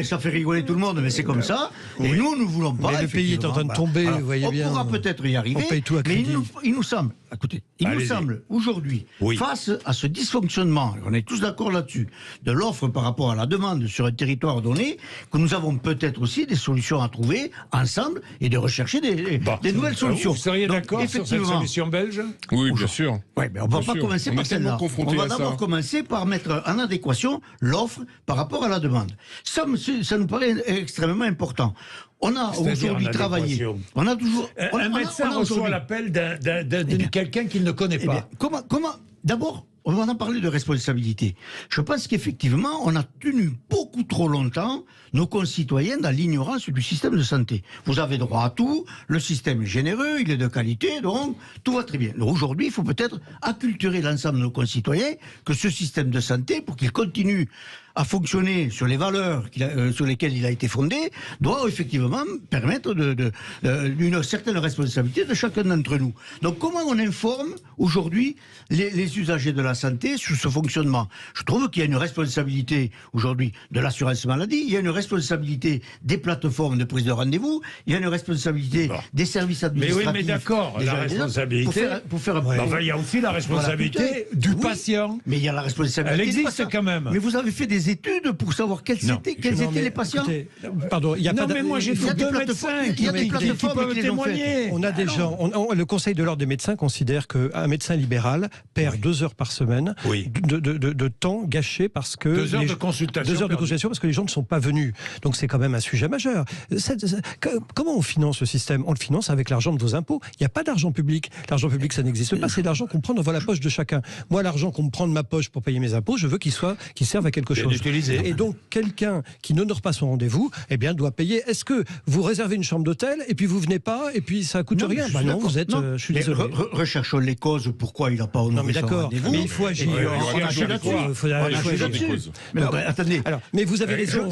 ça fait rigoler tout le monde, mais c'est comme ça. Et nous voulons pas. Mais le pays est en train de tomber, vous voyez bien. On pourra peut-être y arriver. On paye tout à crédit. Mais il nous semble, aujourd'hui, face à ce dysfonctionnement, on est tous d'accord là-dessus, de l'offre par rapport à la demande sur un territoire donné, que nous avons peut-être aussi des solutions à trouver ensemble et de rechercher des nouvelles solutions. Vous seriez d'accord sur cette solution belge? Oui, bien sûr. Oui, mais on ne va pas commencer par celle-là. On va d'abord commencer par mettre en adéquation l'offre par rapport à la demande. Ça nous paraît extrêmement important. On a aujourd'hui travaillé. On a toujours. Un médecin reçoit l'appel de quelqu'un qu'il ne connaît pas. Comment d'abord, on va en parler de responsabilité. Je pense qu'effectivement, on a tenu beaucoup trop longtemps nos concitoyens dans l'ignorance du système de santé. Vous avez droit à tout, le système est généreux, il est de qualité, donc tout va très bien. Donc aujourd'hui, il faut peut-être acculturer l'ensemble de nos concitoyens que ce système de santé, pour qu'il continue à fonctionner sur les valeurs sur lesquelles il a été fondé, doit effectivement permettre d'une certaine responsabilité de chacun d'entre nous. Donc comment on informe aujourd'hui les usagers de la santé sur ce fonctionnement? Je trouve qu'il y a une responsabilité aujourd'hui de l'assurance maladie, il y a une responsabilité des plateformes de prise de rendez-vous, il y a une responsabilité des services administratifs. Mais oui, mais d'accord, la responsabilité. Enfin, il y a aussi la responsabilité du patient. Mais il y a la responsabilité. Elle existe quand même. Mais vous avez fait des études pour savoir quels étaient les patients. Écoutez, pardon, il y a pas. Mais moi j'ai vu 2 médecins qui peuvent témoigner. On a des gens. Le Conseil de l'ordre des médecins considère qu'un médecin libéral perd 2 heures par semaine de temps gâché parce que 2 heures de consultation. 2 heures de consultation parce que les gens ne sont pas venus. Donc c'est quand même un sujet majeur. Comment on finance ce système? On le finance avec l'argent de vos impôts. Il n'y a pas d'argent public. L'argent public, ça n'existe pas. C'est l'argent qu'on prend dans la poche de chacun. Moi, l'argent qu'on me prend de ma poche pour payer mes impôts, je veux qu'il serve à quelque chose. Et donc, quelqu'un qui n'honore pas son rendez-vous, eh bien, doit payer. Est-ce que vous réservez une chambre d'hôtel et puis vous venez pas et puis ça coûte rien? Non, vous êtes. Je suis désolé. Recherchons les causes. Pourquoi il n'a pas honoré son rendez-vous? Mais il faut agir. Il faut agir là-dessus. Attendez. Mais vous avez raison.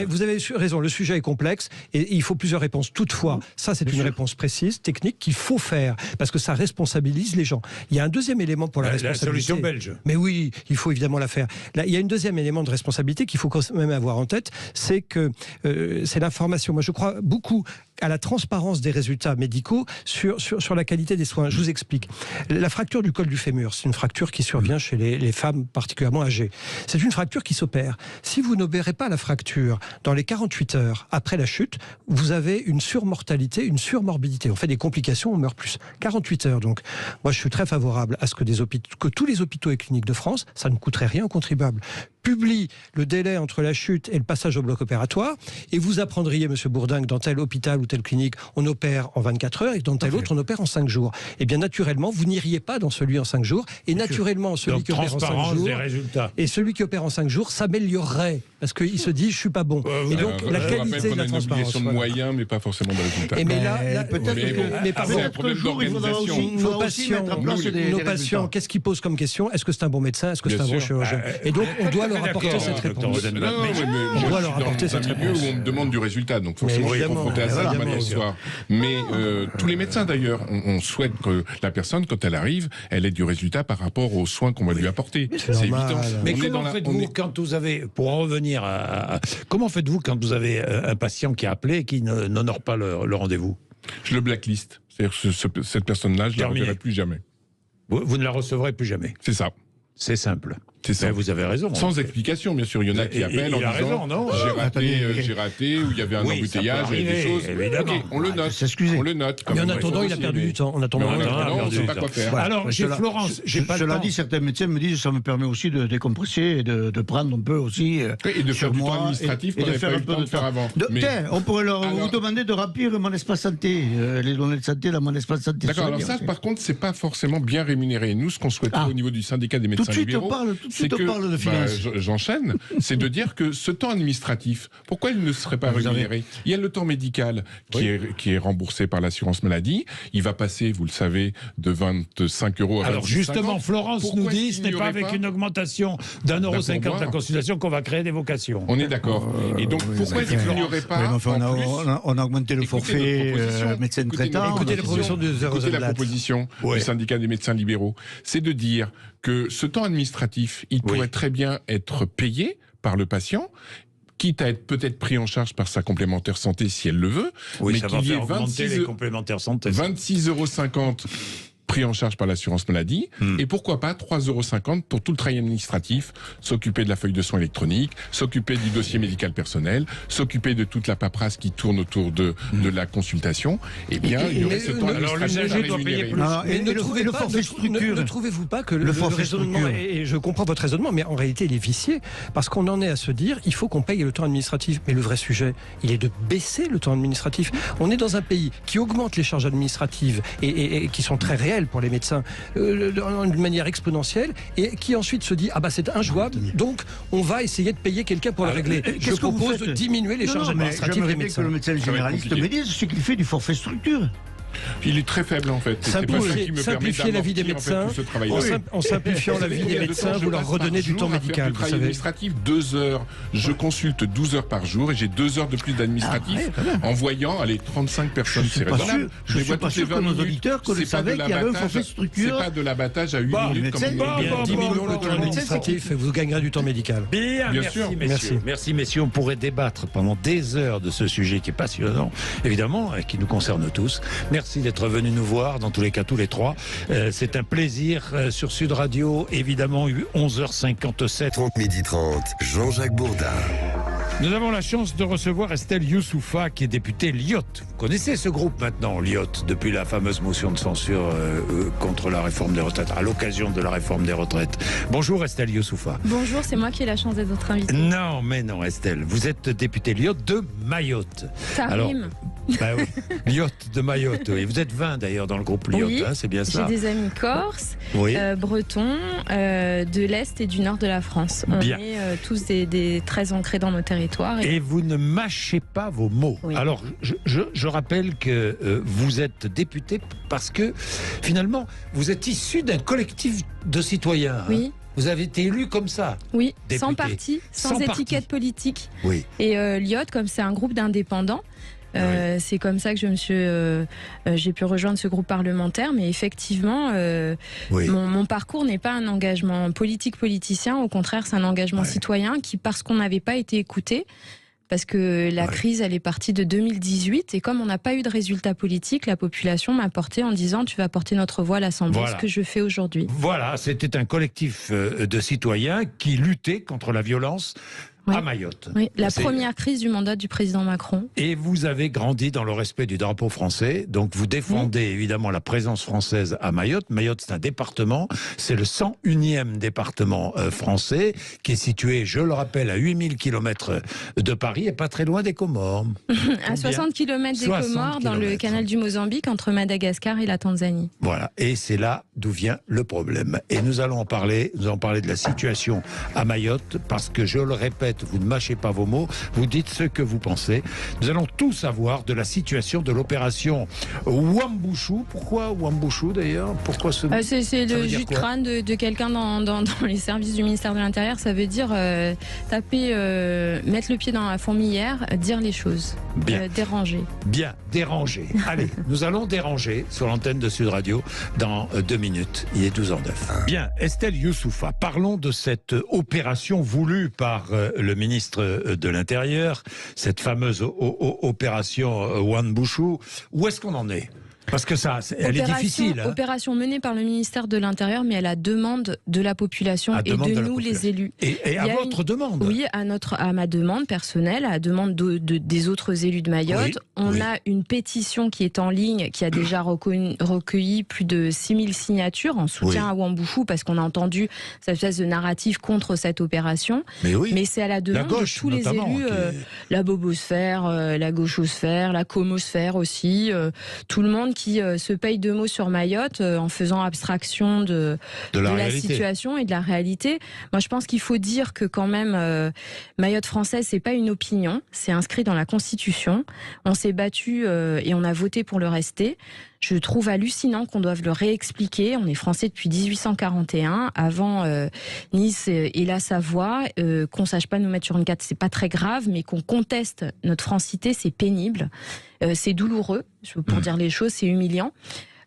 Vous avez raison. Le sujet est complexe et il faut plusieurs réponses. Toutefois, ça, c'est une réponse précise, technique qu'il faut faire parce que ça responsabilise les gens. Il y a un deuxième élément pour la responsabilité. La solution belge. Mais oui, il faut évidemment la faire. Là, il y a un deuxième élément de responsabilité qu'il faut quand même avoir en tête, c'est que c'est l'information. Moi, je crois beaucoup à la transparence des résultats médicaux sur la qualité des soins. Je vous explique. La fracture du col du fémur, c'est une fracture qui survient chez les femmes particulièrement âgées. C'est une fracture qui s'opère. Si vous n'opérez pas la fracture dans les 48 heures après la chute, vous avez une surmortalité, une surmorbidité. On fait des complications, on meurt plus. 48 heures donc. Moi, je suis très favorable à ce que tous les hôpitaux et cliniques de France, ça ne coûterait rien aux contribuables, publient le délai entre la chute et le passage au bloc opératoire, et vous apprendriez, Monsieur Bourdin, que dans tel hôpital ou telle clinique, on opère en 24 heures, et dans tel autre, on opère en 5 jours. Et bien, naturellement, vous n'iriez pas dans celui en 5 jours, et naturellement, celui qui opère en 5 jours, et celui qui opère en 5 jours s'améliorerait, parce qu'il se dit, je suis pas bon. Et donc, la qualité de la transparence. Une obligation de moyens, mais pas forcément de résultats. Mais là, peut-être un jour, il faudra aussi mettre en place nos patients, qu'est-ce qu'ils posent comme question? Est-ce que c'est un bon médecin? Est-ce que c'est un bon chirurgien? Et donc, on doit leur apporter cette réponse. On doit leur apporter cette réponse. Où on me demande du résultat, donc forcément, je suis confronté à ça demain soir. Mais tous les médecins, d'ailleurs, on souhaite que la personne, quand elle arrive, elle ait du résultat par rapport aux soins qu'on va lui apporter. C'est évident. Mais comment faites-vous quand vous avez, pour en revenir comment faites-vous quand vous avez un patient qui a appelé et qui n'honore pas le rendez-vous? Je le blacklist. C'est-à-dire que cette personne-là, je ne la reverrai plus jamais. Vous ne la recevrez plus jamais. C'est ça. C'est simple. Ça. Vous avez raison. Sans explication, bien sûr. Il y en a qui appellent en disant j'ai raté, ou il y avait un embouteillage, il y avait des choses. Ok, on le note. S'excuser. On le note. Mais en attendant, il a perdu du temps. On ne sait pas quoi faire. Alors, j'ai Florence, j'ai pas le temps. Cela dit, certains médecins me disent ça me permet aussi de décompresser et de prendre un peu aussi. Et de faire du temps administratif qu'on n'avait pas eu le temps de faire avant. On pourrait vous demander de remplir mon espace santé, les données de santé dans mon espace santé. D'accord, alors ça, par contre, c'est pas forcément bien rémunéré. Nous, ce qu'on souhaiterait au niveau du syndicat des médecins libéraux, tout de suite, on parle de finances. J'enchaîne. C'est de dire que ce temps administratif, pourquoi il ne serait pas rémunéré? Il y a le temps médical qui est remboursé par l'assurance maladie. Il va passer, vous le savez, de 25 € à 26 €. Alors justement, Florence nous dit, ce n'est pas avec une augmentation d'1,50 € la consultation qu'on va créer des vocations. On est d'accord. Et donc, pourquoi il n'y aurait pas... On a augmenté le forfait médecin traitant. Écoutez la proposition du syndicat des médecins libéraux. C'est de dire que ce temps administratif, il pourrait très bien être payé par le patient, quitte à être peut-être pris en charge par sa complémentaire santé si elle le veut, mais qu'il y ait 26,50 € pris en charge par l'assurance maladie, et pourquoi pas 3,50 € pour tout le travail administratif, s'occuper de la feuille de soins électronique, s'occuper du dossier médical personnel, s'occuper de toute la paperasse qui tourne autour de la consultation. Eh bien, il y aurait ce temps administratif à rémunérer. Mais ne trouvez-vous pas que le raisonnement, et je comprends votre raisonnement, mais en réalité il est vicié, parce qu'on en est à se dire, il faut qu'on paye le temps administratif. Mais le vrai sujet, il est de baisser le temps administratif. On est dans un pays qui augmente les charges administratives et qui sont très réelles pour les médecins d'une manière exponentielle, et qui ensuite se dit c'est injouable, donc on va essayer de payer quelqu'un pour le régler. Je propose de diminuer les charges administratives des médecins. Que le médecin généraliste me dise ce qu'il fait du forfait structure. Il est très faible en fait. Simplifier la vie des médecins. En simplifiant la vie des médecins, vous leur redonnez du temps médical. Travail administratif, 2 heures. Je consulte 12 heures par jour et j'ai 2 heures de plus d'administratif en voyant 35 personnes. C'est raisonnable. Je ne suis pas sûr que nos auditeurs savaient qu'il y avait un forfait structure. C'est pas de l'abattage à 8 minutes comme 10 minutes le temps administratif et vous gagnerez du temps médical. Bien sûr. Merci messieurs. On pourrait débattre pendant des heures de ce sujet qui est passionnant, évidemment, et qui nous concerne tous. Merci d'être venus nous voir, dans tous les cas, tous les trois. C'est un plaisir sur Sud Radio, évidemment, 11h57. 30 Jean-Jacques Bourdin. Nous avons la chance de recevoir Estelle Youssouffa, qui est députée LIOT. Vous connaissez ce groupe maintenant, LIOT, depuis la fameuse motion de censure contre la réforme des retraites, à l'occasion de la réforme des retraites. Bonjour Estelle Youssouffa. Bonjour, c'est moi qui ai la chance d'être votre invitée. Non, mais non Estelle, vous êtes députée LIOT de Mayotte. Ça rime. Bah oui, LIOT de Mayotte. Oui. Vous êtes 20 d'ailleurs dans le groupe LIOT, oui, c'est bien ça. J'ai des amis corses, bretons, de l'Est et du Nord de la France. On est tous des très ancrés dans nos territoires. Et vous ne mâchez pas vos mots. Oui. Alors, je rappelle que vous êtes député parce que, finalement, vous êtes issu d'un collectif de citoyens. Oui. Vous avez été élu comme ça. Oui, député. sans parti, sans étiquette politique. Oui. Et LIOT, comme c'est un groupe d'indépendants, c'est comme ça que j'ai pu rejoindre ce groupe parlementaire. Mais effectivement, mon parcours n'est pas un engagement politicien. Au contraire, c'est un engagement citoyen qui, parce qu'on n'avait pas été écouté, parce que la crise, elle est partie de 2018. Et comme on n'a pas eu de résultat politique, la population m'a porté en disant « Tu vas porter notre voix à l'Assemblée », ce que je fais aujourd'hui. Voilà, c'était un collectif de citoyens qui luttait contre la violence à Mayotte. Oui, la première crise du mandat du président Macron. Et vous avez grandi dans le respect du drapeau français, donc vous défendez évidemment la présence française à Mayotte. Mayotte, c'est un département, c'est le 101e département français, qui est situé, je le rappelle, à 8000 km de Paris et pas très loin des Comores. À 60 km des Comores, dans le canal du Mozambique, entre Madagascar et la Tanzanie. Voilà, et c'est là d'où vient le problème. Et nous allons en parler, de la situation à Mayotte, parce que je le répète, vous ne mâchez pas vos mots, vous dites ce que vous pensez. Nous allons tout savoir de la situation de l'opération Wambushu. Pourquoi Wambushu d'ailleurs? Pourquoi ce mot? C'est le jus de crâne de quelqu'un dans les services du ministère de l'Intérieur. Ça veut dire taper, mettre le pied dans la fourmilière, dire les choses. Déranger. Bien, déranger. Allez, nous allons déranger sur l'antenne de Sud Radio dans 2 minutes. Il est 12h09. Bien, Estelle Youssouffa, parlons de cette opération voulue par le ministre de l'Intérieur, cette fameuse opération Wambushu. Où est-ce qu'on en est? Parce que elle est difficile. Opération menée par le ministère de l'Intérieur, mais à la demande de la population et de nous, les élus. Et à votre demande? Oui, à ma demande personnelle, à la demande des autres élus de Mayotte. On a une pétition qui est en ligne, qui a déjà recueilli plus de 6000 signatures en soutien à Wambushu, parce qu'on a entendu cette espèce de narratif contre cette opération. Mais c'est à la demande de tous les élus, la bobosphère, la gauchosphère, la comosphère aussi, tout le monde qui se paye 2 mots sur Mayotte en faisant abstraction de la situation et de la réalité. Moi, je pense qu'il faut dire que quand même, Mayotte française, c'est pas une opinion, c'est inscrit dans la Constitution. On s'est battu et on a voté pour le rester. Je trouve hallucinant qu'on doive le réexpliquer. On est français depuis 1841, avant Nice et la Savoie. Qu'on sache pas nous mettre sur une carte, c'est pas très grave, mais qu'on conteste notre francité, c'est pénible. C'est douloureux, pour dire les choses, c'est humiliant.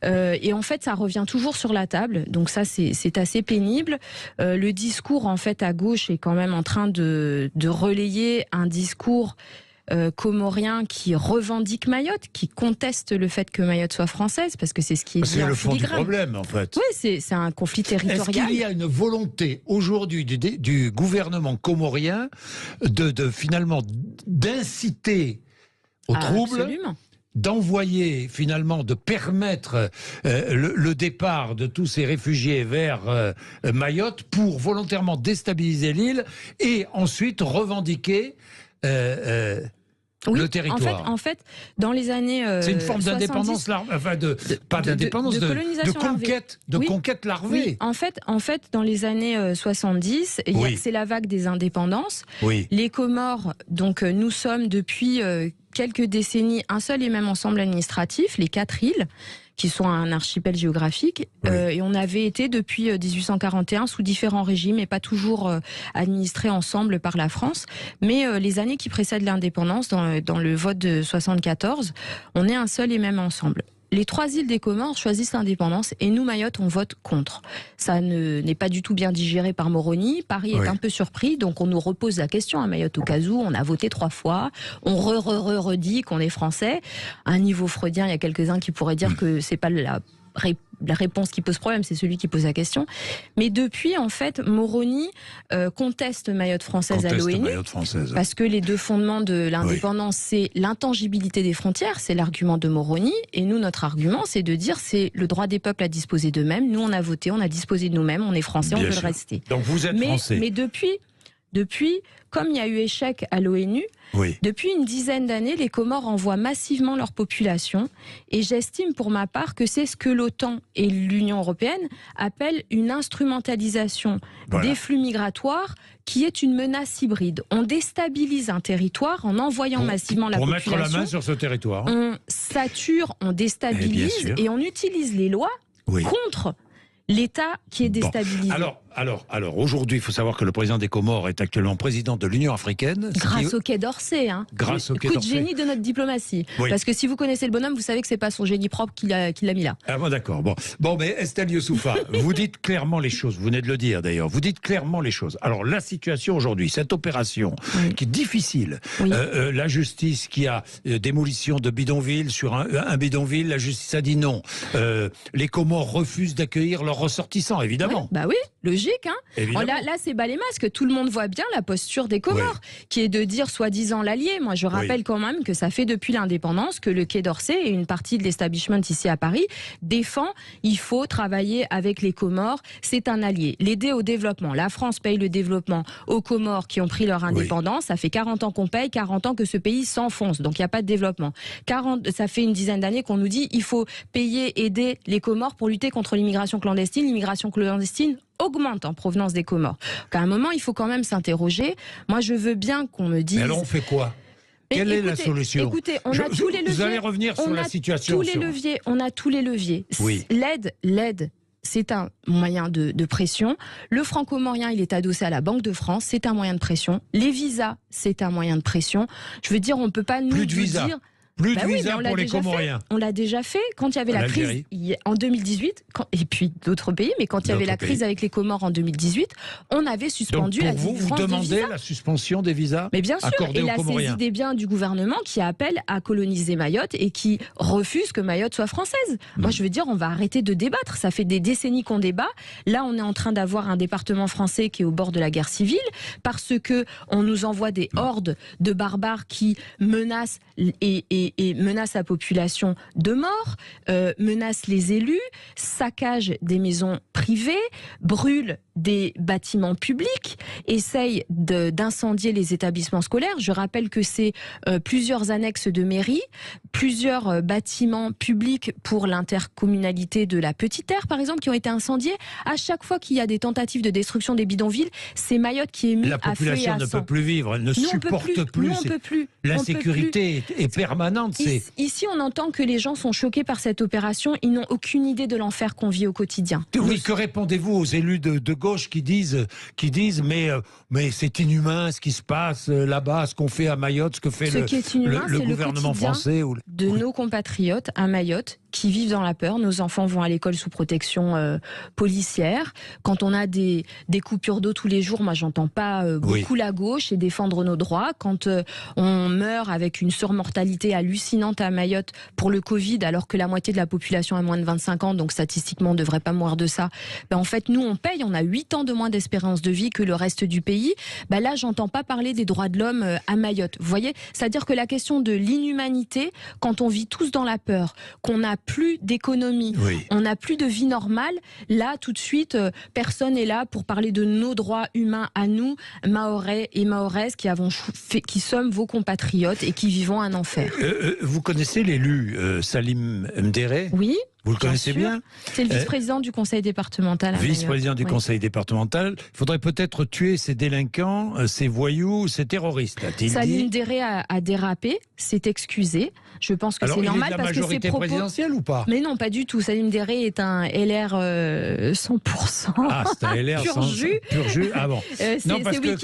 Et en fait, ça revient toujours sur la table. Donc ça, c'est assez pénible. Le discours, en fait, à gauche est quand même en train de relayer un discours comorien qui revendique Mayotte, qui conteste le fait que Mayotte soit française, parce que c'est ce qui est dit en filigrane. C'est le fond du problème, en fait. Oui, c'est un conflit territorial. Est-ce qu'il y a une volonté aujourd'hui du gouvernement comorien finalement d'inciter au trouble, d'envoyer finalement, de permettre le départ de tous ces réfugiés vers Mayotte pour volontairement déstabiliser l'île et ensuite revendiquer Oui, le territoire. En fait, dans les années c'est une forme d'indépendance, pas d'indépendance, de conquête larvée. Oui, en fait, dans les années 70, c'est la vague des indépendances. Oui. Les Comores, donc nous sommes depuis quelques décennies un seul et même ensemble administratif, les 4 îles, qui sont un archipel géographique. Et on avait été depuis 1841 sous différents régimes et pas toujours administrés ensemble par la France. Mais les années qui précèdent l'indépendance, dans le vote de 74, on est un seul et même ensemble. Les 3 îles des Comores choisissent l'indépendance et nous, Mayotte, on vote contre. Ça n'est pas du tout bien digéré par Moroni. Paris est un peu surpris, donc on nous repose la question à Mayotte au cas où. On a voté 3 fois. On redit qu'on est français. À un niveau freudien, il y a quelques-uns qui pourraient dire que c'est pas la réponse qui pose problème, c'est celui qui pose la question. Mais depuis, en fait, Moroni conteste Mayotte française à l'ONU, parce que les 2 fondements de l'indépendance, c'est l'intangibilité des frontières, c'est l'argument de Moroni, et nous, notre argument, c'est de dire c'est le droit des peuples à disposer d'eux-mêmes. Nous, on a voté, on a disposé de nous-mêmes, on est français, on veut le rester. Donc vous êtes français. Mais depuis, comme il y a eu échec à l'ONU, depuis une dizaine d'années, les Comores envoient massivement leur population, et j'estime pour ma part que c'est ce que l'OTAN et l'Union européenne appellent une instrumentalisation des flux migratoires qui est une menace hybride. On déstabilise un territoire en envoyant massivement la population. Pour mettre la main sur ce territoire. On sature, on déstabilise et on utilise les lois contre l'État qui est déstabilisé. Alors aujourd'hui, il faut savoir que le président des Comores est actuellement président de l'Union africaine. Grâce au Quai d'Orsay. Grâce au Quai d'Orsay. Coup de génie de notre diplomatie. Parce que si vous connaissez le bonhomme, vous savez que c'est pas son génie propre qui l'a mis là. Ah bon, d'accord. Bon, mais Estelle Youssoupha, vous dites clairement les choses. Vous venez de le dire d'ailleurs. Vous dites clairement les choses. Alors la situation aujourd'hui, cette opération qui est difficile, la justice qui a démolition de bidonville sur un bidonville, la justice a dit non. Les Comores refusent d'accueillir leurs ressortissants, évidemment. Bah oui, logique. Là, c'est bas les masques. Tout le monde voit bien la posture des Comores, qui est de dire soi-disant l'allié. Moi, je rappelle quand même que ça fait depuis l'indépendance que le Quai d'Orsay et une partie de l'establishment ici à Paris défend il faut travailler avec les Comores. C'est un allié. L'aider au développement. La France paye le développement aux Comores qui ont pris leur indépendance. Ça fait 40 ans qu'on paye, 40 ans que ce pays s'enfonce. Donc, il n'y a pas de développement. Ça fait une dizaine d'années qu'on nous dit il faut payer, aider les Comores pour lutter contre l'immigration clandestine. L'immigration clandestine augmente en provenance des Comores. Donc à un moment, il faut quand même s'interroger. Moi, je veux bien qu'on me dise... Mais alors, on fait quoi ? Quelle est la solution ? Écoutez, on a tous les leviers. Vous allez revenir sur la situation. On a tous les leviers. Oui. L'aide, c'est un moyen de pression. Le franco-comorien, il est adossé à la Banque de France. C'est un moyen de pression. Les visas, c'est un moyen de pression. Je veux dire, on ne peut pas nous dire... Plus de visa pour les Comoriens. On l'a déjà fait quand il y avait la crise en 2018, et puis d'autres pays, mais quand il y avait la crise avec les Comores en 2018, on avait suspendu la délivrance des visas. Vous demandez la suspension des visas mais bien sûr, accordés aux Comoriens. Et la saisie des biens du gouvernement qui appelle à coloniser Mayotte et qui refuse que Mayotte soit française. Moi, je veux dire, on va arrêter de débattre. Ça fait des décennies qu'on débat. Là, on est en train d'avoir un département français qui est au bord de la guerre civile parce que on nous envoie des hordes de barbares qui menacent et menace la population de mort, menace les élus, saccage des maisons privées, brûle des bâtiments publics, essaye d'incendier les établissements scolaires. Je rappelle que c'est plusieurs annexes de mairie, plusieurs bâtiments publics pour l'intercommunalité de la Petite Terre, par exemple, qui ont été incendiés. À chaque fois qu'il y a des tentatives de destruction des bidonvilles, c'est Mayotte qui est mis à feu et à sang. La population ne peut plus vivre, elle ne supporte plus. L'insécurité est permanente. Ici, on entend que les gens sont choqués par cette opération. Ils n'ont aucune idée de l'enfer qu'on vit au quotidien. Oui, que répondez-vous aux élus de gauche qui disent mais c'est inhumain ce qui se passe là-bas, ce qu'on fait à Mayotte, ce que fait le gouvernement français de nos compatriotes à Mayotte qui vivent dans la peur. Nos enfants vont à l'école sous protection policière. Quand on a des coupures d'eau tous les jours, moi j'entends pas beaucoup la gauche et défendre nos droits. Quand on meurt avec une surmortalité hallucinante à Mayotte pour le Covid, alors que la moitié de la population a moins de 25 ans, donc statistiquement on ne devrait pas mourir de ça. En fait, nous on paye, on a 8 ans de moins d'espérance de vie que le reste du pays. Là, j'entends pas parler des droits de l'homme à Mayotte. Vous voyez, c'est-à-dire que la question de l'inhumanité, quand on vit tous dans la peur, qu'on n'a plus d'économie, on n'a plus de vie normale, là tout de suite, personne n'est là pour parler de nos droits humains à nous, Mahorais et Mahoraises, qui sommes vos compatriotes et qui vivons un enfer. Vous connaissez l'élu Salim Mdéré ? Oui. Vous le connaissez bien ? C'est le vice-président du conseil départemental. Vice-président du conseil départemental. Il faudrait peut-être tuer ces délinquants, ces voyous, ces terroristes. Salim Mdéré a dérapé, s'est excusé. Je pense que c'est normal parce que ses propos. Il est de la majorité présidentielle ou pas ? Mais non, pas du tout. Salim Mdéré est un LR 100%. Ah, c'est un LR pur jus. Pur jus. Ah bon. Non, parce que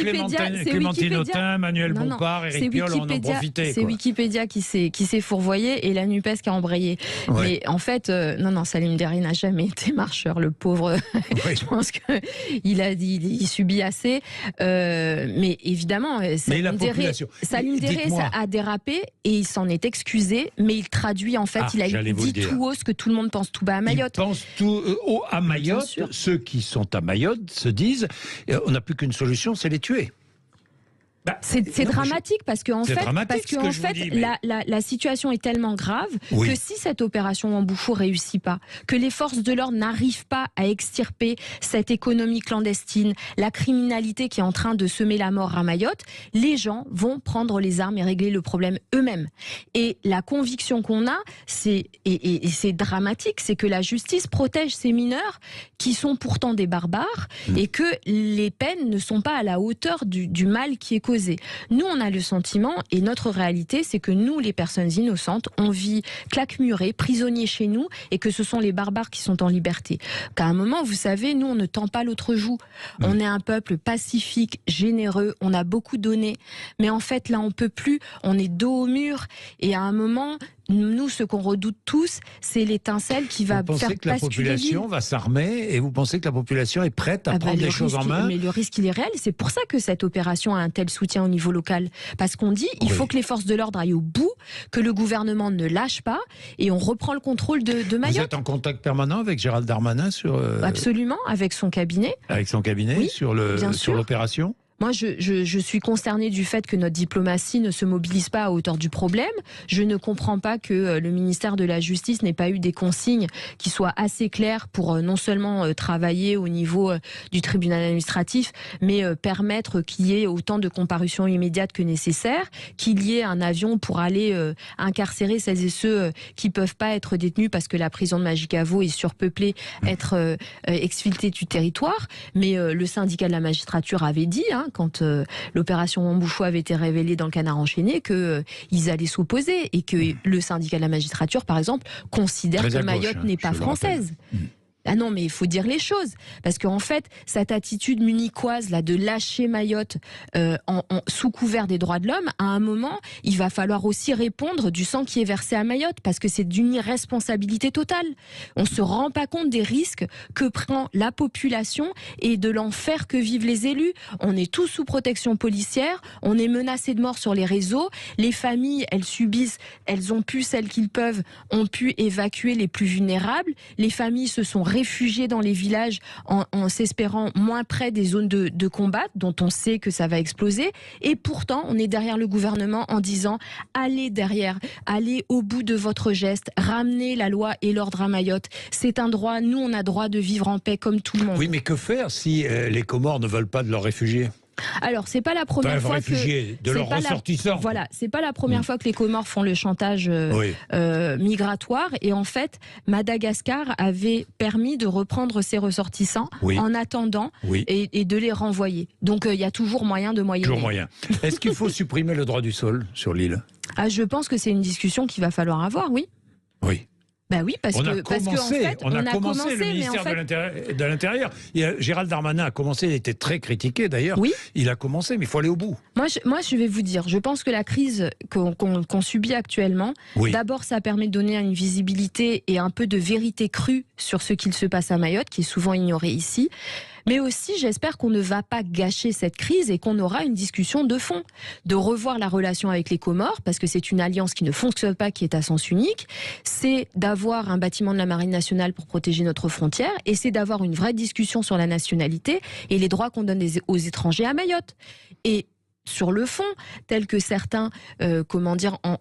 Clémentine Autain, Manuel Bompard, Éric Piolle en ont profité. C'est Wikipédia qui s'est fourvoyé et la NUPES qui a embrayé. Ouais. Mais en fait, non, Salim Mdéré n'a jamais été marcheur, le pauvre. Je pense qu'il subit assez. Mais évidemment, Salim Mdéré a dérapé et il s'en est excusé. Mais il traduit en fait, il a dit tout haut ce que tout le monde pense tout bas à Mayotte. Il pense tout haut à Mayotte. Ceux qui sont à Mayotte se disent on n'a plus qu'une solution, c'est les tuer. C'est dramatique parce qu'en fait, la situation est tellement grave que si cette opération Wambouchou réussit pas, que les forces de l'ordre n'arrivent pas à extirper cette économie clandestine, la criminalité qui est en train de semer la mort à Mayotte, les gens vont prendre les armes et régler le problème eux-mêmes. Et la conviction qu'on a, c'est dramatique, c'est que la justice protège ces mineurs qui sont pourtant des barbares et que les peines ne sont pas à la hauteur du mal qui est causé. Nous, on a le sentiment, et notre réalité, c'est que nous, les personnes innocentes, on vit claquemurés, prisonniers chez nous, et que ce sont les barbares qui sont en liberté. Qu'à un moment, vous savez, nous, on ne tend pas l'autre joue. On est un peuple pacifique, généreux, on a beaucoup donné. Mais en fait, là, on peut plus, on est dos au mur, et à un moment... Nous, ce qu'on redoute tous, c'est l'étincelle qui va faire basculer. Vous pensez que la population va s'armer et vous pensez que la population est prête à prendre les choses en main ? Mais le risque, il est réel. C'est pour ça que cette opération a un tel soutien au niveau local. Parce qu'on dit, il faut que les forces de l'ordre aillent au bout, que le gouvernement ne lâche pas et on reprend le contrôle de Mayotte. Vous êtes en contact permanent avec Gérald Darmanin sur... Absolument, avec son cabinet. Avec son cabinet, oui, sur l'opération ? Moi, je suis concernée du fait que notre diplomatie ne se mobilise pas à hauteur du problème. Je ne comprends pas que le ministère de la Justice n'ait pas eu des consignes qui soient assez claires pour non seulement travailler au niveau du tribunal administratif, mais permettre qu'il y ait autant de comparutions immédiates que nécessaire, qu'il y ait un avion pour aller incarcérer celles et ceux qui peuvent pas être détenus parce que la prison de Majicavo est surpeuplée, être exfiltrée du territoire. Mais le syndicat de la magistrature avait dit, quand l'opération Wambouchou avait été révélée dans le Canard enchaîné, qu'ils allaient s'opposer et que le syndicat de la magistrature, par exemple, considère que Mayotte n'est pas française. Ah non, mais il faut dire les choses. Parce qu'en fait, cette attitude munichoise là, de lâcher Mayotte sous couvert des droits de l'homme, à un moment, il va falloir aussi répondre du sang qui est versé à Mayotte, parce que c'est d'une irresponsabilité totale. On ne se rend pas compte des risques que prend la population et de l'enfer que vivent les élus. On est tous sous protection policière, on est menacé de mort sur les réseaux, les familles, elles subissent, elles ont pu, celles qu'ils peuvent, ont pu évacuer les plus vulnérables. Les familles se sont réfugiés dans les villages en s'espérant moins près des zones de combat dont on sait que ça va exploser. Et pourtant, on est derrière le gouvernement en disant allez derrière, allez au bout de votre geste, ramenez la loi et l'ordre à Mayotte. C'est un droit, nous on a droit de vivre en paix comme tout le monde. Oui, mais que faire si les Comores ne veulent pas de leurs réfugiés ? Alors, c'est pas la première fois de leurs ressortissants. Voilà, c'est pas la première fois que les Comores font le chantage migratoire. Et en fait, Madagascar avait permis de reprendre ses ressortissants en attendant et de les renvoyer. Donc, il y a toujours moyen de moyenner. Toujours moyen. Est-ce qu'il faut supprimer le droit du sol sur l'île ? Je pense que c'est une discussion qu'il va falloir avoir, oui. Oui. Ben oui, parce que on a commencé le ministère de l'Intérieur. Gérald Darmanin a commencé, il était très critiqué d'ailleurs. Oui. Il a commencé, mais il faut aller au bout. Moi, je vais vous dire, je pense que la crise qu'on subit actuellement, d'abord, ça permet de donner une visibilité et un peu de vérité crue sur ce qu'il se passe à Mayotte, qui est souvent ignoré ici. Mais aussi, j'espère qu'on ne va pas gâcher cette crise et qu'on aura une discussion de fond, de revoir la relation avec les Comores, parce que c'est une alliance qui ne fonctionne pas, qui est à sens unique. C'est d'avoir un bâtiment de la Marine nationale pour protéger notre frontière, et c'est d'avoir une vraie discussion sur la nationalité et les droits qu'on donne aux étrangers à Mayotte. Et sur le fond, tel que certains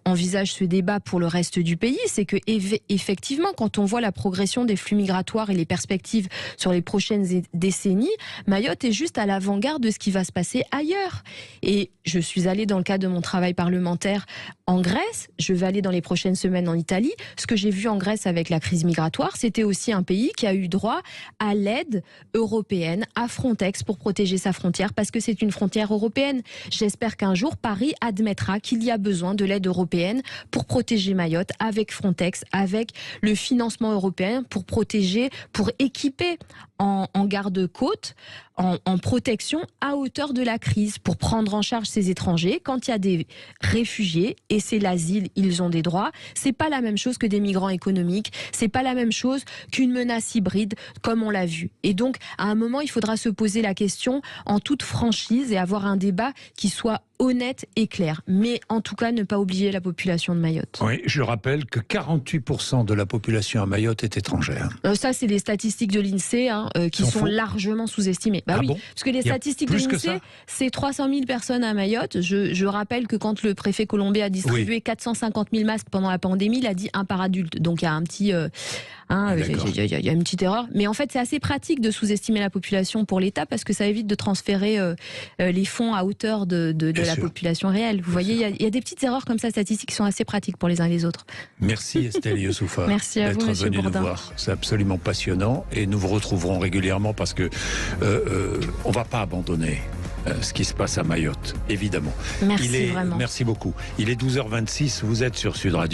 envisagent ce débat pour le reste du pays, c'est que effectivement, quand on voit la progression des flux migratoires et les perspectives sur les prochaines décennies, Mayotte est juste à l'avant-garde de ce qui va se passer ailleurs. Et je suis allée dans le cadre de mon travail parlementaire en Grèce, je vais aller dans les prochaines semaines en Italie. Ce que j'ai vu en Grèce avec la crise migratoire, c'était aussi un pays qui a eu droit à l'aide européenne, à Frontex pour protéger sa frontière, parce que c'est une frontière européenne. J'espère qu'un jour, Paris admettra qu'il y a besoin de l'aide européenne pour protéger Mayotte avec Frontex, avec le financement européen pour protéger, pour équiper en garde-côte, en protection à hauteur de la crise, pour prendre en charge ces étrangers. Quand il y a des réfugiés, et c'est l'asile, ils ont des droits, c'est pas la même chose que des migrants économiques, c'est pas la même chose qu'une menace hybride, comme on l'a vu. Et donc, à un moment, il faudra se poser la question en toute franchise et avoir un débat qui soit honnête et clair. Mais en tout cas, ne pas oublier la population de Mayotte. Oui, je rappelle que 48% de la population à Mayotte est étrangère. Ça, c'est les statistiques de l'INSEE qui sont largement sous-estimées. Bah oui, parce que les statistiques de l'INSEE, c'est 300 000 personnes à Mayotte. Je rappelle que quand le préfet Colombet a distribué 450 000 masques pendant la pandémie, il a dit un par adulte. Donc il y a un petit... il y a une petite erreur. Mais en fait, c'est assez pratique de sous-estimer la population pour l'État parce que ça évite de transférer les fonds à hauteur de la population réelle. Vous voyez, il y a des petites erreurs comme ça statistiques qui sont assez pratiques pour les uns et les autres. Merci Estelle Youssouffa. Merci à vous, Monsieur Bourdin. Nous voir. C'est absolument passionnant et nous vous retrouverons régulièrement parce que on va pas abandonner ce qui se passe à Mayotte, évidemment. Merci vraiment. Merci beaucoup. Il est 12h26, vous êtes sur Sud Radio.